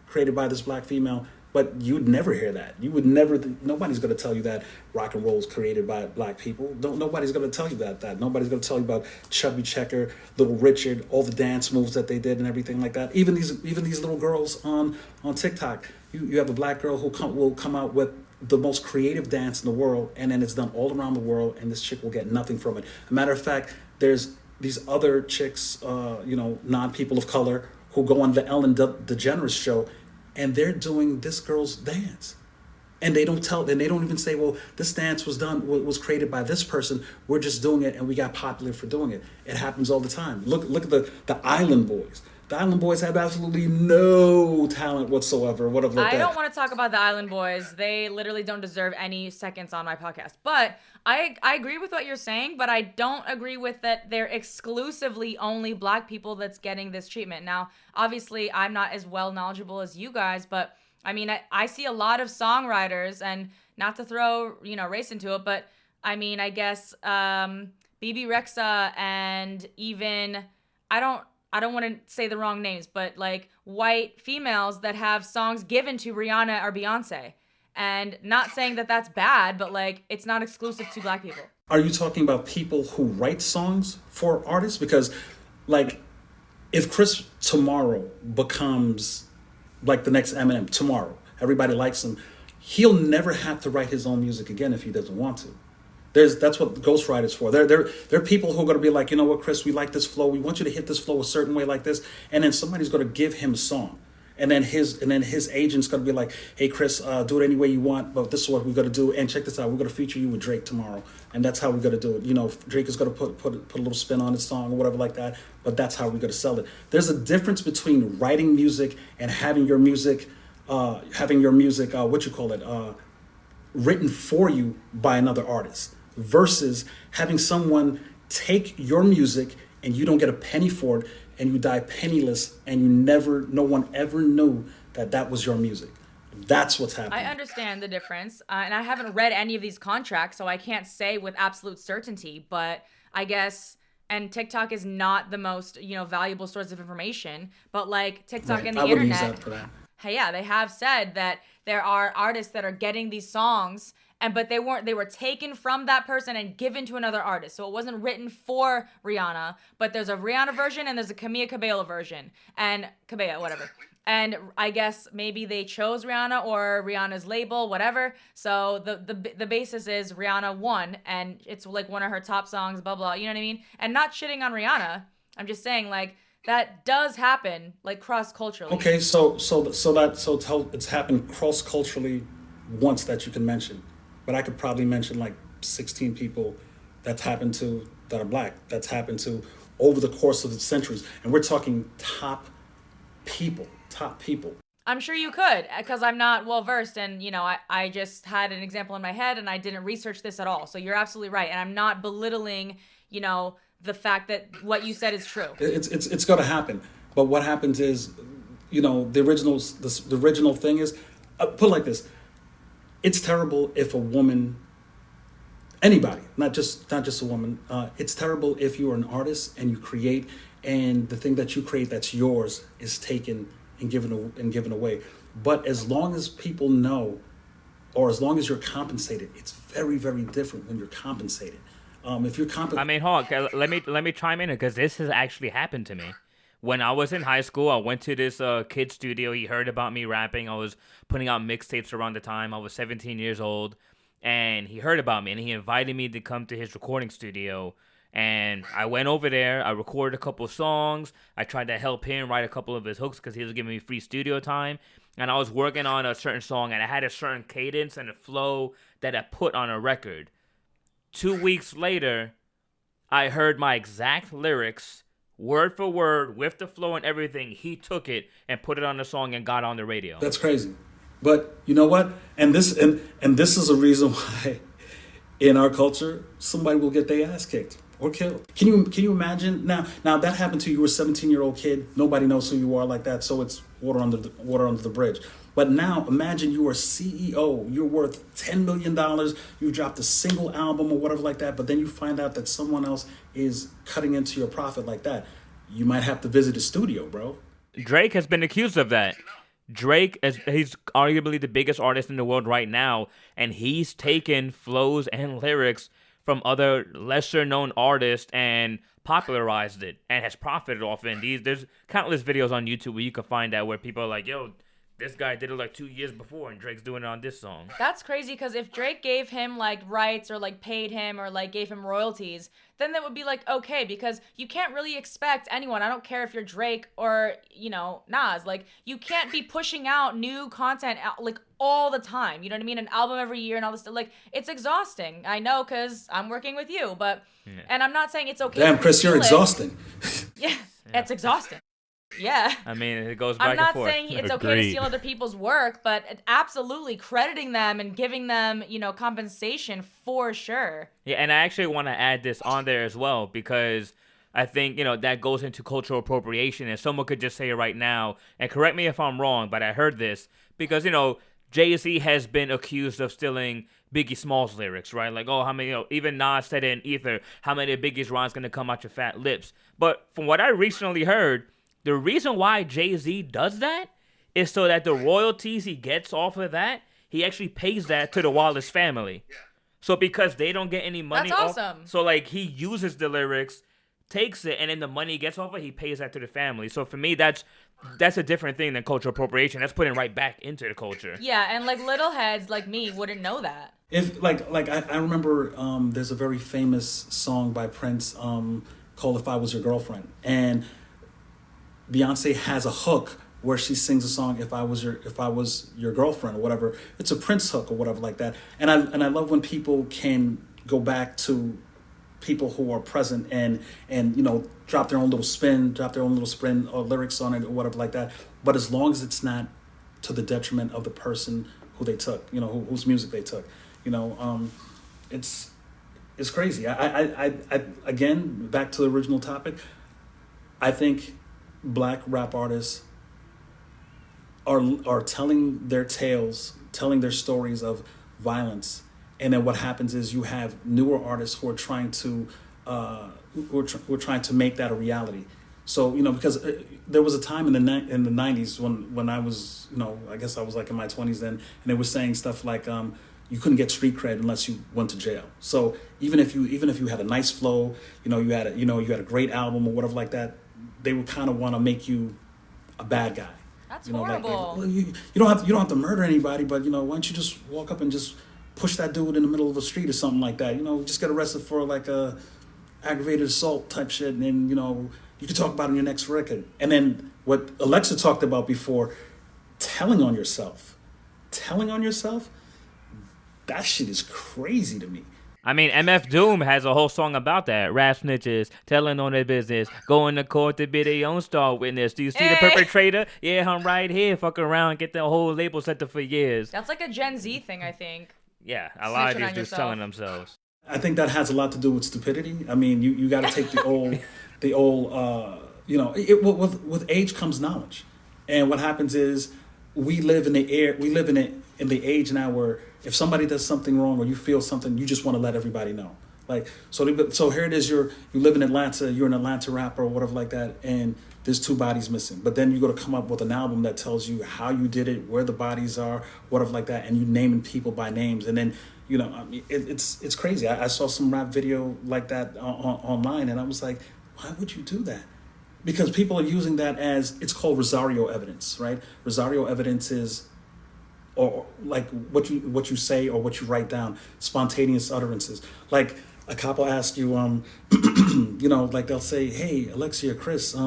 Created by this black female, but you'd never hear that. You would never, nobody's going to tell you that rock and roll is created by black people. Nobody's going to tell you that. Nobody's going to tell you about Chubby Checker, Little Richard, all the dance moves that they did and everything like that. Even these little girls on TikTok, you have a black girl who will come out with the most creative dance in the world, and then it's done all around the world, and this chick will get nothing from it. A matter of fact, there's these other chicks, non-people of color, who go on the Ellen DeGeneres show, and they're doing this girl's dance. And they don't even say, well, this dance was created by this person. We're just doing it, and we got popular for doing it. It happens all the time. Look at the Island Boys. The Island Boys have absolutely no talent whatsoever. I don't want to talk about the Island Boys. They literally don't deserve any seconds on my podcast. But I agree with what you're saying, but I don't agree with that they're exclusively only black people that's getting this treatment. Now, obviously, I'm not as well knowledgeable as you guys, but I mean, I see a lot of songwriters, and not to throw, race into it, but I mean, I guess BB Rexa and even, I don't want to say the wrong names, but like white females that have songs given to Rihanna or Beyonce. And not saying that that's bad, but like it's not exclusive to black people. Are you talking about people who write songs for artists? Because like if Chris tomorrow becomes like the next Eminem tomorrow, everybody likes him, he'll never have to write his own music again if he doesn't want to. That's what ghostwriters for. There are people who are going to be like, you know what, Chris, we like this flow. We want you to hit this flow a certain way like this. And then somebody's going to give him a song. And then his agent's going to be like, hey, Chris, do it any way you want, but this is what we're going to do. And check this out. We're going to feature you with Drake tomorrow. And that's how we're going to do it. Drake is going to put a little spin on his song or whatever like that. But that's how we're going to sell it. There's a difference between writing music and having your music, written for you by another artist, versus having someone take your music and you don't get a penny for it, and you die penniless, and no one ever knew that was your music. That's what's happening. I understand the difference, and I haven't read any of these contracts, so I can't say with absolute certainty, but I guess, and TikTok is not the most, valuable source of information, but like TikTok right. and the I wouldn't internet, use that for that. Hey, yeah, they have said that there are artists that are getting these songs, but they were taken from that person and given to another artist. So it wasn't written for Rihanna, but there's a Rihanna version and there's a Camila Cabello version. And Cabello, whatever. And I guess maybe they chose Rihanna or Rihanna's label, whatever. So the basis is Rihanna won, and it's like one of her top songs, blah, blah, you know what I mean? And not shitting on Rihanna. I'm just saying, like, that does happen, like, cross-culturally. Okay, so it's happened cross-culturally once that you can mention. But I could probably mention like 16 people that's happened to that are black, that's happened to over the course of the centuries. And we're talking top people. I'm sure you could, because I'm not well-versed, and, I just had an example in my head, and I didn't research this at all. So you're absolutely right, and I'm not belittling, the fact that what you said is true. It's going to happen. But what happens is, the original thing is, put it like this. It's terrible if a woman Anybody, not just a woman. It's terrible if you're an artist and you create, and the thing that you create that's yours is taken and given away. But as long as people know, or as long as you're compensated, it's very, very different when you're compensated. If you're I mean, hold on. Let me chime in because this has actually happened to me. When I was in high school, I went to this kid studio. He heard about me rapping. I was putting out mixtapes around the time. I was 17 years old, and he heard about me, and he invited me to come to his recording studio. And I went over there. I recorded a couple songs. I tried to help him write a couple of his hooks because he was giving me free studio time. And I was working on a certain song, and I had a certain cadence and a flow that I put on a record. 2 weeks later, I heard my exact lyrics, word for word, with the flow and everything. He took it and put it on the song and got on the radio. That's crazy. But you know what? And this is a reason why in our culture somebody will get their ass kicked or killed. Can you imagine? Now that happened to you. You were a 17-year-old kid. Nobody knows who you are like that, so it's water under the bridge. But now imagine you are CEO. You're worth $10 million. You dropped a single album or whatever like that, but then you find out that someone else is cutting into your profit like that. You might have to visit a studio, bro. Drake has been accused of that. He's arguably the biggest artist in the world right now, and he's taken flows and lyrics from other lesser known artists and popularized it and has profited off it. There's countless videos on YouTube where you can find that where people are like, yo, this guy did it like 2 years before and Drake's doing it on this song. That's crazy because if Drake gave him like rights or like paid him or like gave him royalties, then that would be like okay, because you can't really expect anyone, I don't care if you're Drake or, Nas, like you can't be pushing out new content like all the time. You know what I mean? An album every year and all this stuff. Like it's exhausting. I know because I'm working with you, but and I'm not saying it's okay. Damn, Chris, you're exhausting. Yeah, it's exhausting. Yeah. I mean, it goes back I'm not and forth. saying it's okay to steal other people's work, but absolutely crediting them and giving them, compensation for sure. Yeah, and I actually want to add this on there as well because I think, that goes into cultural appropriation, and someone could just say it right now, and correct me if I'm wrong, but I heard this because, Jay-Z has been accused of stealing Biggie Smalls lyrics, right? Like, oh, how many, even Nas said it in Ether, how many of Biggie's rhymes going to come out your fat lips? But from what I recently heard, the reason why Jay-Z does that is so that the royalties he gets off of that, he actually pays that to the Wallace family. So because they don't get any money That's awesome. so like he uses the lyrics, takes it, and then the money he gets off it, he pays that to the family. So for me, that's a different thing than cultural appropriation. That's putting right back into the culture. Yeah, and like little heads like me wouldn't know that. If I remember, there's a very famous song by Prince called "If I Was Your Girlfriend," and Beyonce has a hook where she sings a song "If I Was Your Girlfriend" or whatever. It's a Prince hook or whatever like that. And I love when people can go back to people who are present and drop their own little spin or lyrics on it or whatever like that. But as long as it's not to the detriment of the person who they took, whose music they took, it's crazy. I again, back to the original topic. I think Black rap artists are telling their tales, telling their stories of violence, and then what happens is you have newer artists who are trying to make that a reality. So because there was a time in the 90s when I was I guess I was like in my 20s then, and they were saying stuff like you couldn't get street cred unless you went to jail. So even if you had a nice flow, you had a great album or whatever like that, they would kind of want to make you a bad guy. That's horrible. Well, you don't have to murder anybody, but why don't you just walk up and just push that dude in the middle of a street or something like that? Just get arrested for like a aggravated assault type shit, and then you can talk about it in your next record. And then what Alexa talked about before, telling on yourself, that shit is crazy to me. I mean, MF Doom has a whole song about that. Rap snitches, telling on their business, going to court to be their own star witness. Do you see the perpetrator? Yeah, I'm right here. Fuck around, get the whole label set up for years. That's like a Gen Z thing, I think. Yeah, a lot of these dudes telling themselves. I think that has a lot to do with stupidity. I mean, you got to take the old, with age comes knowledge. And what happens is we live in the age now where If somebody does something wrong or you feel something, you just want to let everybody know. Like, so here it is. You live in Atlanta. You're an Atlanta rapper or whatever like that, and there's 2 bodies missing. But then you got to come up with an album that tells you how you did it, where the bodies are, whatever like that, and you naming people by names. And then I mean, it's crazy. I saw some rap video like that online, and I was like, why would you do that? Because people are using that as, it's called Rosario evidence, right? Rosario evidence is, or like what you say or what you write down, spontaneous utterances. Like a cop will ask you, like they'll say, "Hey, Alexia, Chris,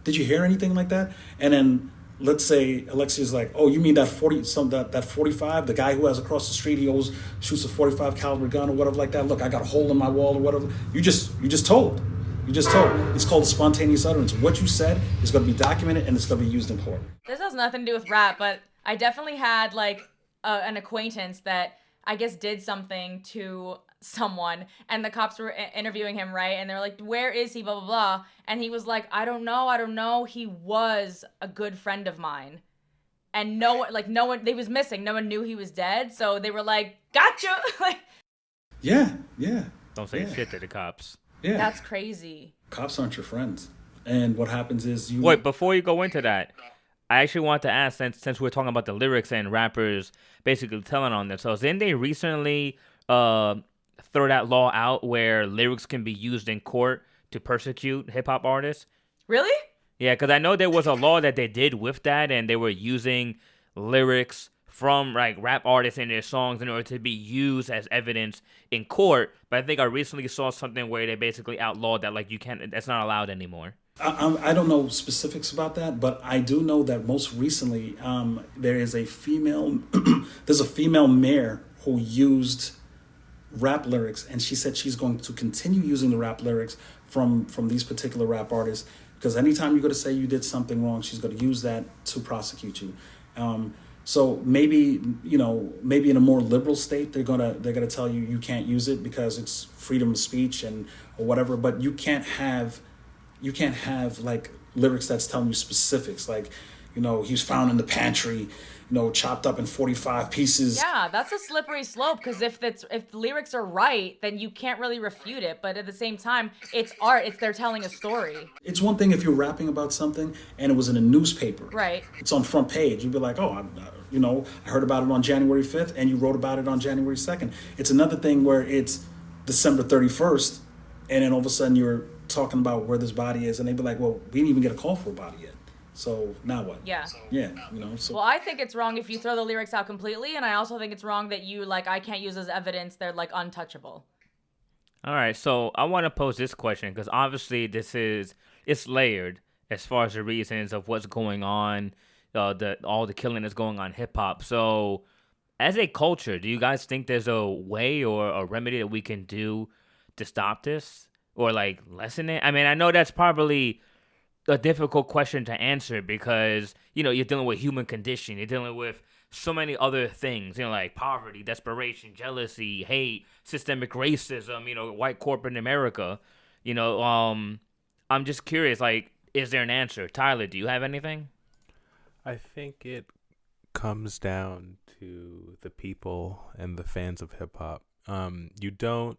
did you hear anything like that?" And then let's say Alexia's like, "Oh, you mean that 45? The guy who has across the street, he always shoots a 45 caliber gun or whatever like that. Look, I got a hole in my wall or whatever." You just told. It's called a spontaneous utterance. What you said is going to be documented and it's going to be used in court. This has nothing to do with rap, but I definitely had like an acquaintance that I guess did something to someone, and the cops were interviewing him, right? And they're like, "Where is he?" Blah blah blah, and he was like, "I don't know. He was a good friend of mine." And no one, they was missing. No one knew he was dead, so they were like, "Gotcha!" Like, Yeah. Don't say shit to the cops. Yeah. that's crazy. Cops aren't your friends. And what happens is Wait, before you go into that, I actually want to ask, since we're talking about the lyrics and rappers basically telling on themselves, didn't they recently throw that law out where lyrics can be used in court to persecute hip-hop artists? Really? Yeah, because I know there was a law that they did with that, and they were using lyrics from like rap artists in their songs in order to be used as evidence in court. But I think I recently saw something where they basically outlawed that, like that's not allowed anymore. I don't know specifics about that, but I do know that most recently there is a female there's a female mayor who used rap lyrics, and she said she's going to continue using the rap lyrics from these particular rap artists, because anytime you're going to say you did something wrong, she's going to use that to prosecute you. So maybe in a more liberal state they're gonna tell you you can't use it because it's freedom of speech or whatever, but you can't have like lyrics that's telling you specifics, like he was found in the pantry, chopped up in 45 pieces. Yeah, that's a slippery slope, because if the lyrics are right, then you can't really refute it. But at the same time, it's art. They're telling a story. It's one thing if you're rapping about something and it was in a newspaper. Right. It's on front page. You'd be like, "Oh, I heard about it on January 5th and you wrote about it on January 2nd. It's another thing where it's December 31st and then all of a sudden you're talking about where this body is, and they'd be like, "Well, we didn't even get a call for a body yet. So now what?" Yeah. Yeah, so. Well, I think it's wrong if you throw the lyrics out completely, and I also think it's wrong that you, like, I can't use as evidence. They're, like, untouchable. All right, so I want to pose this question because obviously it's layered as far as the reasons of what's going on, all the killing that's going on in hip hop. So, as a culture, do you guys think there's a way or a remedy that we can do to stop this or like lessen it? I mean, I know that's probably a difficult question to answer because you're dealing with human condition, you're dealing with so many other things, like poverty, desperation, jealousy, hate, systemic racism, white corporate America. I'm just curious, like, is there an answer? Tyler, do you have anything? I think it comes down to the people and the fans of hip hop. You don't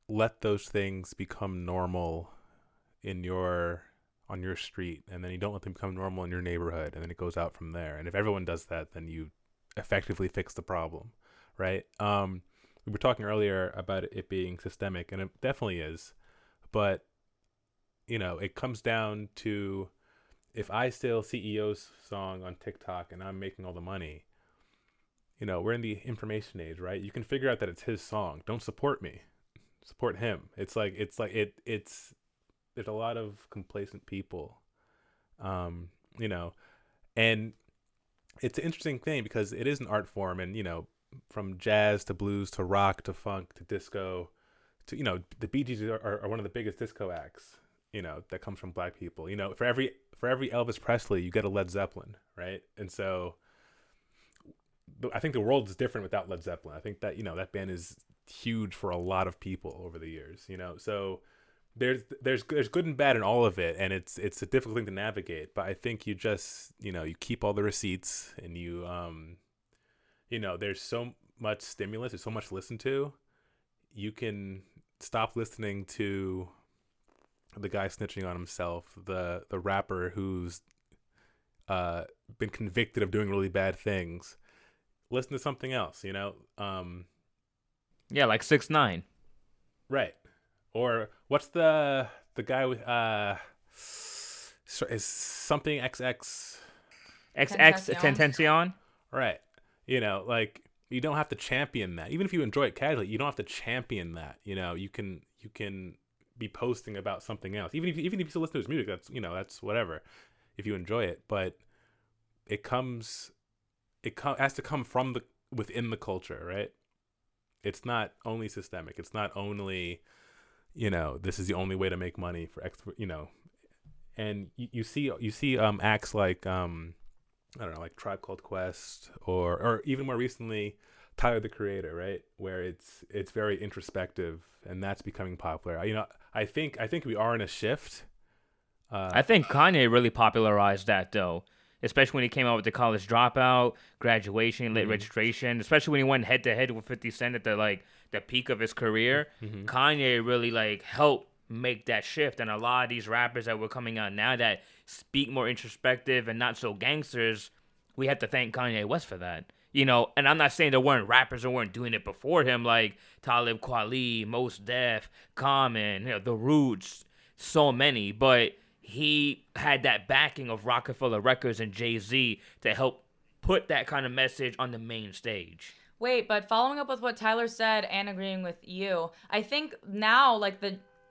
let those things become normal on your street, and then you don't let them become normal in your neighborhood, and then it goes out from there. And if everyone does that, then you effectively fix the problem, right? We were talking earlier about it being systemic, and it definitely is, but it comes down to, if I steal CEO's song on TikTok and I'm making all the money, we're in the information age, right? You can figure out that it's his song. Don't support me, support him. It's there's a lot of complacent people, and it's an interesting thing because it is an art form, and from jazz to blues to rock to funk to disco to the Bee Gees are one of the biggest disco acts that comes from black people. For every Elvis Presley you get a Led Zeppelin, right? And so I think the world is different without Led Zeppelin. I think that that band is huge for a lot of people over the years, so there's good and bad in all of it, and it's a difficult thing to navigate. But I think you just you keep all the receipts, and there's so much stimulus, there's so much to listen to. You can stop listening to the guy snitching on himself, the rapper who's been convicted of doing really bad things. Listen to something else, Yeah, like 6ix9ine. Right. Or what's the guy with is something XX XX Tentacion. Right. Like you don't have to champion that. Even if you enjoy it casually, you don't have to champion that. You can be posting about something else. Even if you listen to his music, that's whatever. If you enjoy it, but it has to come from within the culture, right? It's not only systemic. It's not only, this is the only way to make money for and you see acts like I don't know, like Tribe Called Quest or even more recently Tyler the Creator, right? Where it's very introspective, and that's becoming popular. I think we are in a shift. I think Kanye really popularized that though, especially when he came out with the College Dropout, Graduation, Late Registration, especially when he went head to head with 50 Cent at the peak of his career. Kanye really helped make that shift, and a lot of these rappers that were coming out now that speak more introspective and not so gangsters, we have to thank Kanye West for that. And I'm not saying there weren't rappers that weren't doing it before him, like Talib Kweli, Mos Def, Common, The Roots, so many, but he had that backing of Rockefeller Records and Jay-Z to help put that kind of message on the main stage. Wait, but following up with what Tyler said and agreeing with you, I think now,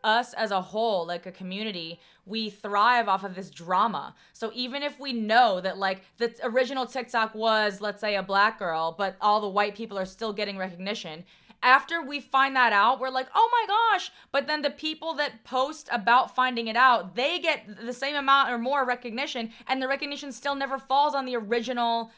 us as a whole, like a community, we thrive off of this drama. So even if we know that the original TikTok was, let's say, a black girl, but all the white people are still getting recognition, after we find that out, we're like, oh my gosh. But then the people that post about finding it out, they get the same amount or more recognition, and the recognition still never falls on the original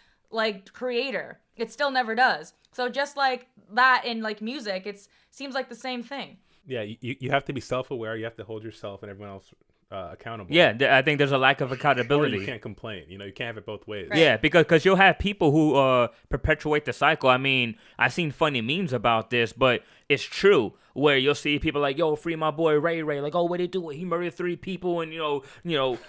creator. It still never does. So just like that in music, it seems like the same thing. Yeah, you have to be self-aware. You have to hold yourself and everyone else accountable. Yeah, I think there's a lack of accountability. Or you can't complain. You can't have it both ways. Right. Yeah, because you'll have people who perpetuate the cycle. I mean, I've seen funny memes about this, but it's true. Where you'll see people like, yo, free my boy Ray Ray. Like, oh, what did he do? He murdered 3 people and,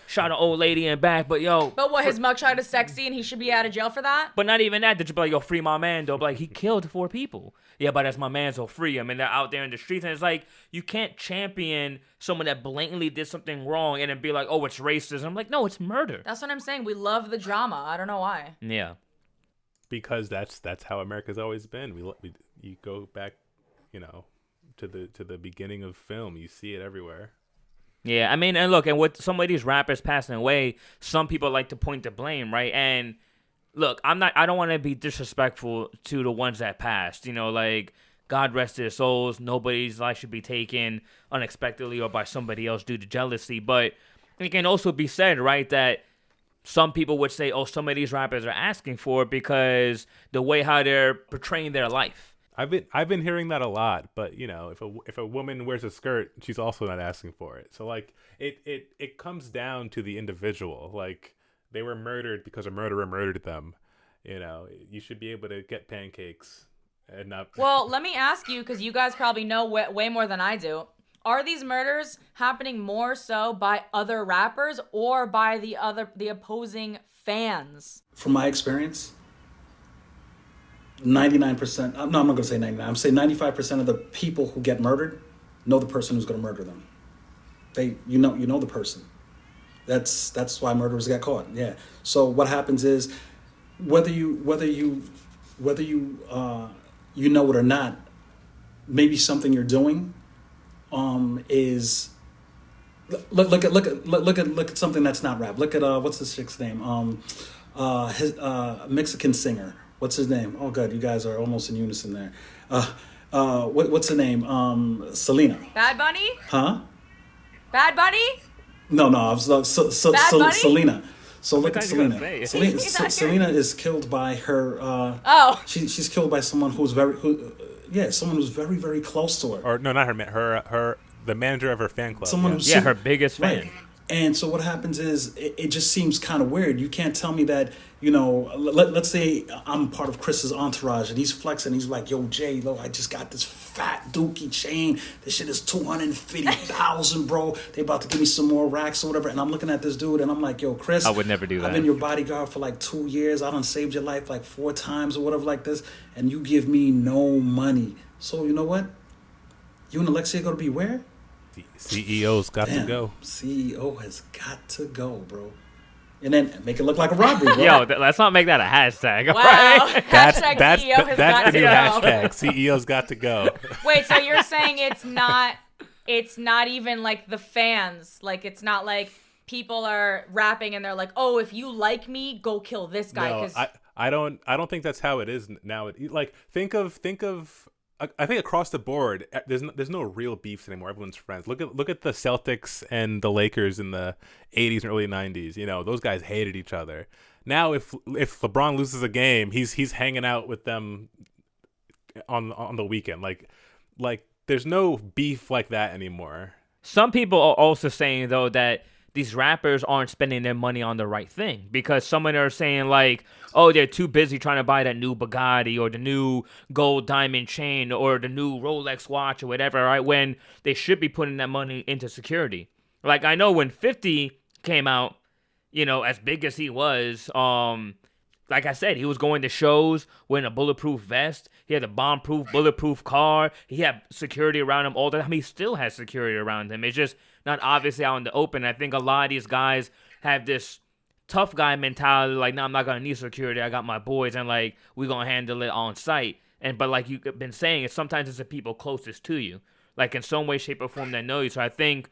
shot an old lady in the back. But, yo. But what, his mugshot is sexy and he should be out of jail for that? But not even that. They'll just be like, yo, free my man, though. But, he killed 4 people. Yeah, but that's my man, so free him. And they're out there in the streets. And it's like, you can't champion someone that blatantly did something wrong and then be like, oh, it's racism. Like, no, it's murder. That's what I'm saying. We love the drama. I don't know why. Yeah. Because that's how America's always been. You go back, to the beginning of film. You see it everywhere. Yeah, I mean, and look, and with some of these rappers passing away, some people like to point the blame, right? And look, I don't want to be disrespectful to the ones that passed. God rest their souls. Nobody's life should be taken unexpectedly or by somebody else due to jealousy. But it can also be said, right, that some people would say, oh, some of these rappers are asking for it because the way how they're portraying their life. I've been hearing that a lot, but if a woman wears a skirt, she's also not asking for it. So it comes down to the individual. They were murdered because a murderer murdered them. You should be able to get pancakes and not. Well, let me ask you, because you guys probably know way more than I do. Are these murders happening more so by other rappers or by the opposing fans? From my experience, 99%, no, I'm not going to say 99, I'm saying 95% of the people who get murdered know the person who's going to murder them. You know the person. That's why murderers get caught. Yeah. So what happens is, whether you know it or not, maybe something you're doing is look at something that's not rap. Look at what's this chick's name? His Mexican singer. What's his name? Oh God, you guys are almost in unison there. What's her name? Selena. Bad Bunny? Huh? Bad Bunny? No, I was Bad Bunny? Selena. So look at Selena. Selena is killed by her. She's killed by someone someone who's very, very close to her. Or no, not her. the manager of her fan club. Someone yeah. who's Yeah, her biggest fan. Right. And so what happens is it just seems kind of weird. You can't tell me that, you know, let's say I'm part of Chris's entourage and he's flexing. He's like, yo, Jay, look, I just got this fat dookie chain. This shit is 250,000, bro. They about to give me some more racks or whatever. And I'm looking at this dude and I'm like, yo, Chris. I would never do that. I've been your bodyguard for like 2 years. I done saved your life like 4 times or whatever like this. And you give me no money. So you know what? You and Alexia going to be where? CEO's got to go. CEO has got to go, bro. And then make it look like a robbery, bro. Yo, let's not make that a hashtag. Wow. Right? That's CEO has got the to new go. hashtag. CEO's got to go. Wait, so you're saying it's not even like the fans, like it's not like people are rapping and they're like, oh, if you like me, go kill this guy. No, 'cause I don't think that's how it is now. Like think of I think across the board, there's no real beefs anymore. Everyone's friends. Look at the Celtics and the Lakers in the 80s and early 90s. You know, those guys hated each other. Now, if LeBron loses a game, he's hanging out with them on the weekend. Like there's no beef like that anymore. Some people are also saying, though, that these rappers aren't spending their money on the right thing, because some of them are saying like, oh, they're too busy trying to buy that new Bugatti or the new gold diamond chain or the new Rolex watch or whatever, right? When they should be putting that money into security. Like, I know when 50 came out, you know, as big as he was, like I said, he was going to shows wearing a bulletproof vest. He had a bomb-proof, bulletproof car. He had security around him all the time. He still has security around him. It's just not obviously out in the open. I think a lot of these guys have this tough guy mentality, like, no, I'm not going to need security. I got my boys, and, like, we're going to handle it on site. But like you've been saying, sometimes it's the people closest to you, like in some way, shape, or form that know you. So I think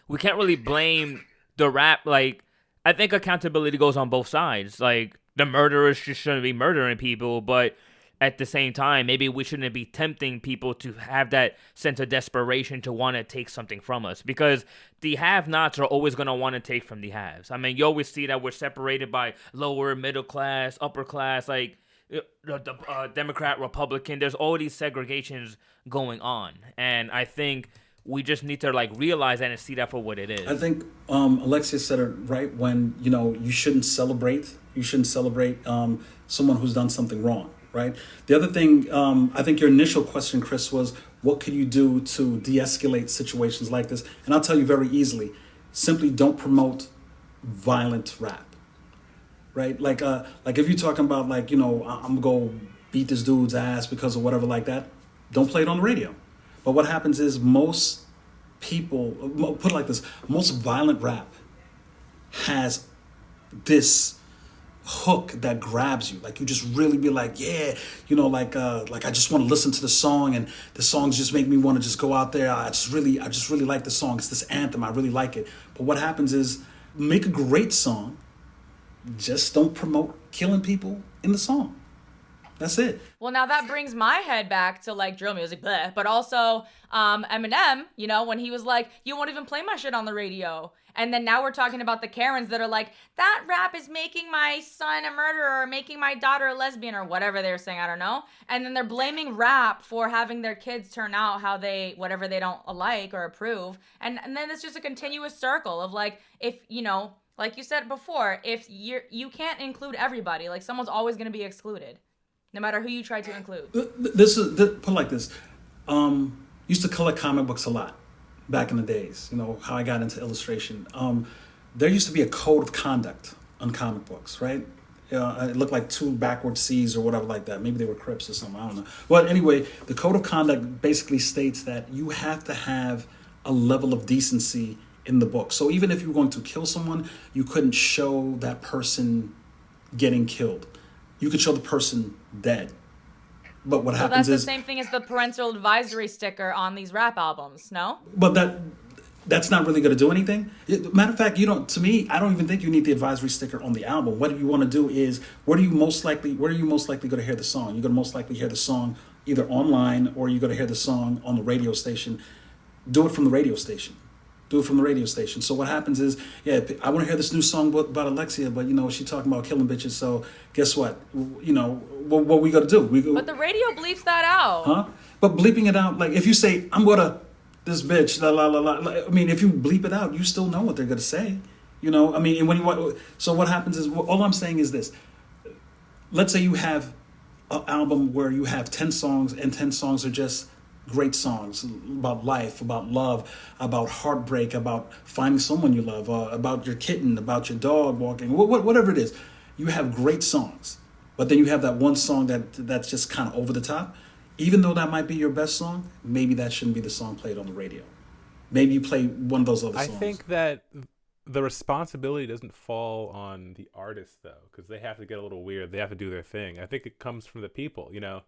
we can't really blame the rap. Like, I think accountability goes on both sides. Like, the murderers just shouldn't be murdering people, but at the same time, maybe we shouldn't be tempting people to have that sense of desperation to want to take something from us, because the have-nots are always going to want to take from the haves. I mean, you always see that we're separated by lower, middle class, upper class, like the Democrat, Republican. There's all these segregations going on, and I think we just need to like realize that and see that for what it is. I think Alexia said it right when, you know, you shouldn't celebrate. You shouldn't celebrate someone who's done something wrong, right? The other thing, I think your initial question, Chris, was what could you do to de-escalate situations like this? And I'll tell you very easily, simply don't promote violent rap, right? Like if you're talking about like, you know, I'm going to beat this dude's ass because of whatever like that, don't play it on the radio. But what happens is most people, put it like this, most violent rap has this hook that grabs you. Like you just really be like, yeah, you know, like I just want to listen to the song, and the songs just make me want to just go out there. I just really like the song. It's this anthem. I really like it. But what happens is make a great song. Just don't promote killing people in the song. That's it. Well, now that brings my head back to like drill music, bleh, but also Eminem, you know, when he was like, you won't even play my shit on the radio. And then now we're talking about the Karens that are like, that rap is making my son a murderer or making my daughter a lesbian or whatever they're saying, I don't know. And then they're blaming rap for having their kids turn out how they, whatever they don't like or approve. And then it's just a continuous circle of like, if, you know, like you said before, if you can't include everybody, like someone's always going to be excluded. No matter who you try to include. Put it like this. Used to collect comic books a lot back in the days. You know, how I got into illustration. There used to be a code of conduct on comic books, right? It looked like 2 backward C's or whatever like that. Maybe they were Crips or something. I don't know. But anyway, the code of conduct basically states that you have to have a level of decency in the book. So even if you were going to kill someone, you couldn't show that person getting killed. You could show the person dead. But what happens is... is... that's the same thing as the parental advisory sticker on these rap albums, no? But that's not really going to do anything. Matter of fact, to me, I don't even think you need the advisory sticker on the album. What you want to do is, where are you most likely going to hear the song? You're going to most likely hear the song either online, or you're going to hear the song on the radio station. Do it from the radio station. So what happens is, yeah, I want to hear this new song about Alexia, but, you know, she talking about killing bitches. So guess what? You know, what we got to do? But the radio bleeps that out. Huh? But bleeping it out, like if you say, this bitch, la la la la. I mean, if you bleep it out, you still know what they're gonna say. You know, I mean, and when you so what happens is, all I'm saying is this: let's say you have an album where you have 10 songs, and 10 songs are just great songs about life, about love, about heartbreak, about finding someone you love, about your kitten, about your dog walking, whatever it is. You have great songs, but then you have that one song that's just kind of over the top. Even though that might be your best song, maybe that shouldn't be the song played on the radio. Maybe you play one of those other songs. I think that the responsibility doesn't fall on the artist, though, because they have to get a little weird. They have to do their thing. I think it comes from the people, you know.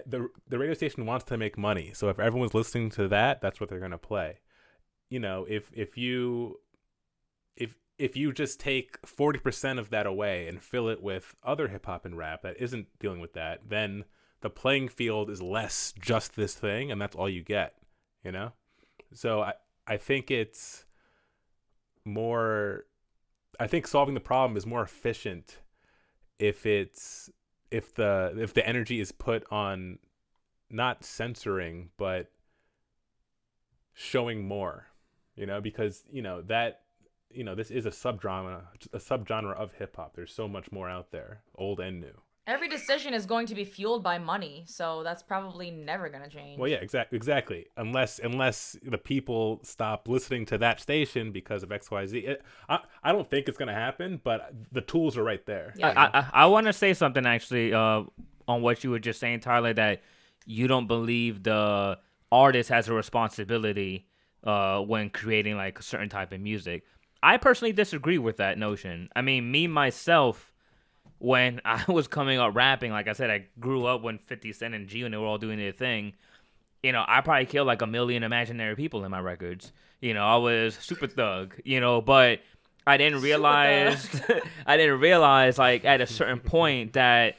The radio station wants to make money, so if everyone's listening to that, that's what they're going to play. You know, if you just take 40% of that away and fill it with other hip hop and rap that isn't dealing with that, then the playing field is less just this thing, and that's all you get, you know? So I think it's more, I think solving the problem is more efficient if the energy is put on not censoring, but showing more, you know, because, you know, that, you know, this is a subgenre of hip hop. There's so much more out there, old and new. Every decision is going to be fueled by money, so that's probably never going to change. Well, yeah, exactly. Unless the people stop listening to that station because of XYZ. I don't think it's going to happen, but the tools are right there. Yeah. I want to say something, actually, on what you were just saying, Tyler, that you don't believe the artist has a responsibility when creating, like, a certain type of music. I personally disagree with that notion. I mean, me, myself, when I was coming up rapping, like I said, I grew up when 50 Cent and G, and they were all doing their thing. You know, I probably killed like 1 million imaginary people in my records. You know, I was super thug, you know, but I didn't realize, like at a certain point that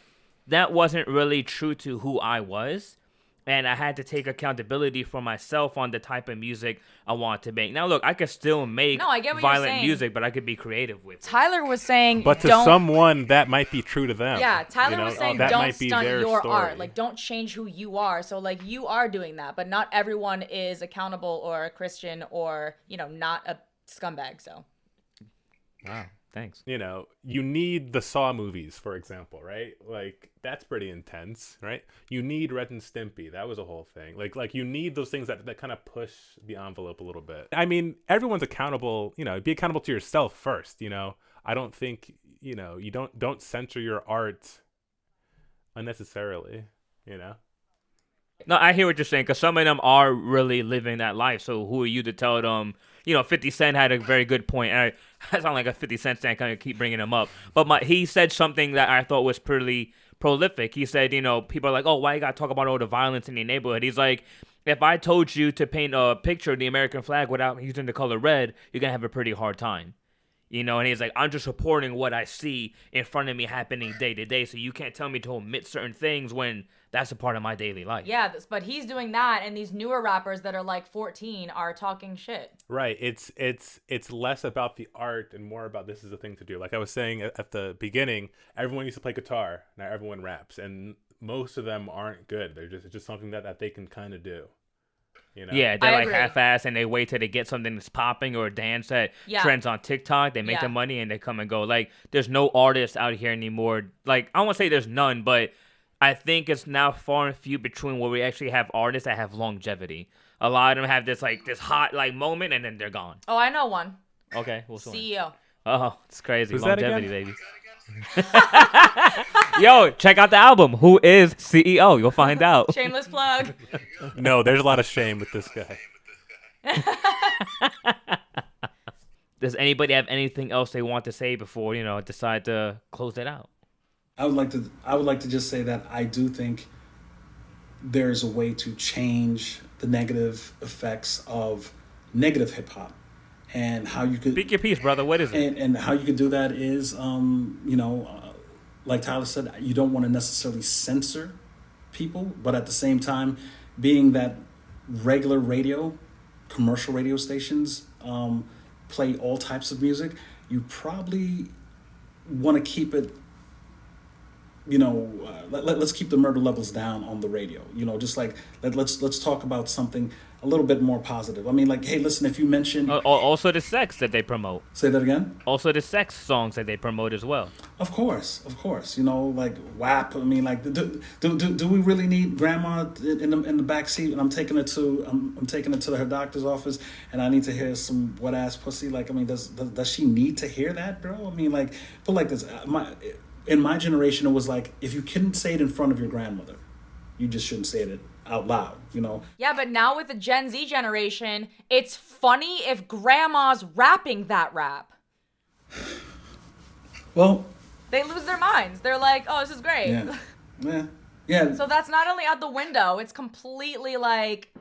wasn't really true to who I was. And I had to take accountability for myself on the type of music I want to make. Now, look, I could still make violent music, but I could be creative with it. Tyler was saying, but to someone, that might be true to them. Yeah, Tyler was saying, that don't might be stunt their your story. art. Like, don't change who you are. So, like, you are doing that, but not everyone is accountable or a Christian or, you know, not a scumbag. So. Wow. Thanks. You know, you need the Saw movies, for example, right? Like, that's pretty intense, right? You need Red and Stimpy. That was a whole thing. Like you need those things that kind of push the envelope a little bit. I mean, everyone's accountable, you know, be accountable to yourself first, you know. I don't think, you know, you don't censor your art unnecessarily, you know. No, I hear what you're saying, because some of them are really living that life. So who are you to tell them? You know, 50 Cent had a very good point. And I sound like a 50 Cent fan, kind of keep bringing him up. But he said something that I thought was pretty prolific. He said, you know, people are like, oh, why you got to talk about all the violence in your neighborhood? He's like, if I told you to paint a picture of the American flag without using the color red, you're going to have a pretty hard time. You know, and he's like, I'm just reporting what I see in front of me happening day to day. So you can't tell me to omit certain things when that's a part of my daily life. Yeah, but he's doing that, and these newer rappers that are like 14 are talking shit. Right. It's less about the art and more about this is a thing to do. Like I was saying at the beginning, everyone used to play guitar. Now everyone raps, and most of them aren't good. It's just something that they can kind of do. You know? Yeah, they're like half-assed, and they wait till they get something that's popping or a dance that trends on TikTok. They make their money, and they come and go. Like, there's no artists out here anymore. Like, I won't say there's none, but I think it's now far and few between where we actually have artists that have longevity. A lot of them have this hot like moment, and then they're gone. Oh, I know one. Okay, what's one? CEO. Oh, it's crazy. Who's Longevity, baby. Yo, check out the album. Who is CEO? You'll find out. Shameless plug. No, there's a lot of shame with this guy. Does anybody have anything else they want to say before, you know, decide to close it out? I would like to just say that I do think there's a way to change the negative effects of negative hip hop, and how you could speak your piece, brother. What is it? And how you could do that is, you know, like Tyler said, you don't want to necessarily censor people, but at the same time, being that regular radio, commercial radio stations play all types of music, you probably want to keep it let's keep the murder levels down on the radio. Just like let's talk about something a little bit more positive. I mean, like, hey, listen, if you mention Also the sex that they promote. say that again. Also the sex songs that they promote as well. Of course. Like WAP. I mean, like, do we really need grandma in the back seat? And I'm taking her to her doctor's office, and I need to hear some wet ass pussy. Like, I mean, does she need to hear that, bro? I mean, like, put like this. In my generation, it was like, if you couldn't say it in front of your grandmother, you just shouldn't say it out loud. Yeah, but now with the Gen Z generation, it's funny if grandma's rapping that rap. Well, they lose their minds. They're like, oh, this is great. Yeah. So that's not only out the window, it's completely like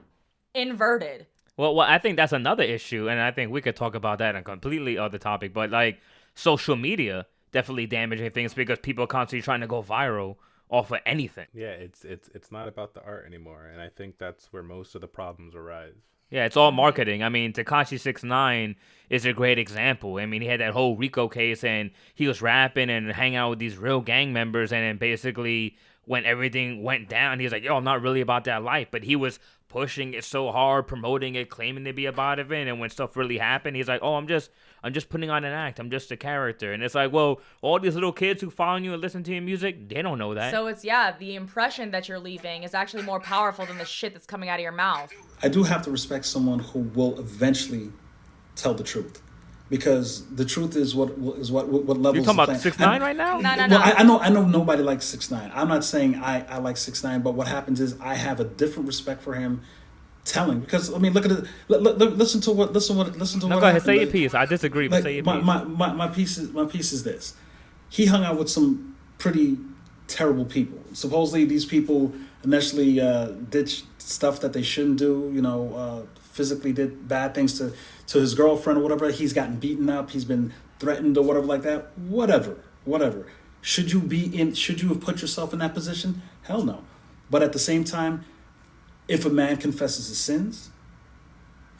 inverted. Well, I think that's another issue, and I think we could talk about that on a completely other topic. But like social media definitely damaging things because people are constantly trying to go viral off of anything. Yeah, it's not about the art anymore, and I think that's where most of the problems arise. Yeah, it's all marketing. I mean, Tekashi 6ix9ine is a great example. I mean, he had that whole Rico case, and he was rapping and hanging out with these real gang members, and then basically when everything went down, he was like, yo, I'm not really about that life. But he was pushing it so hard, promoting it, claiming to be about it, and when stuff really happened, he's like, oh, I'm just putting on an act. I'm just a character. And it's like, well, all these little kids who follow you and listen to your music, they don't know that. So it's, the impression that you're leaving is actually more powerful than the shit that's coming out of your mouth. I do have to respect someone who will eventually tell the truth. Because the truth is what levels. You talking about 6ix9ine right now? No. Well, I know nobody likes 6ix9ine. I'm not saying I like 6ix9ine, but what happens is I have a different respect for him telling. Because I mean, look at it. Listen to what. No, go ahead. Say your piece. I disagree, but say your piece. My piece is this. He hung out with some pretty terrible people. Supposedly, these people initially did stuff that they shouldn't do. Physically did bad things to his girlfriend or whatever. He's gotten beaten up. He's been threatened or whatever like that. Whatever. Should you have put yourself in that position? Hell no. But at the same time, if a man confesses his sins,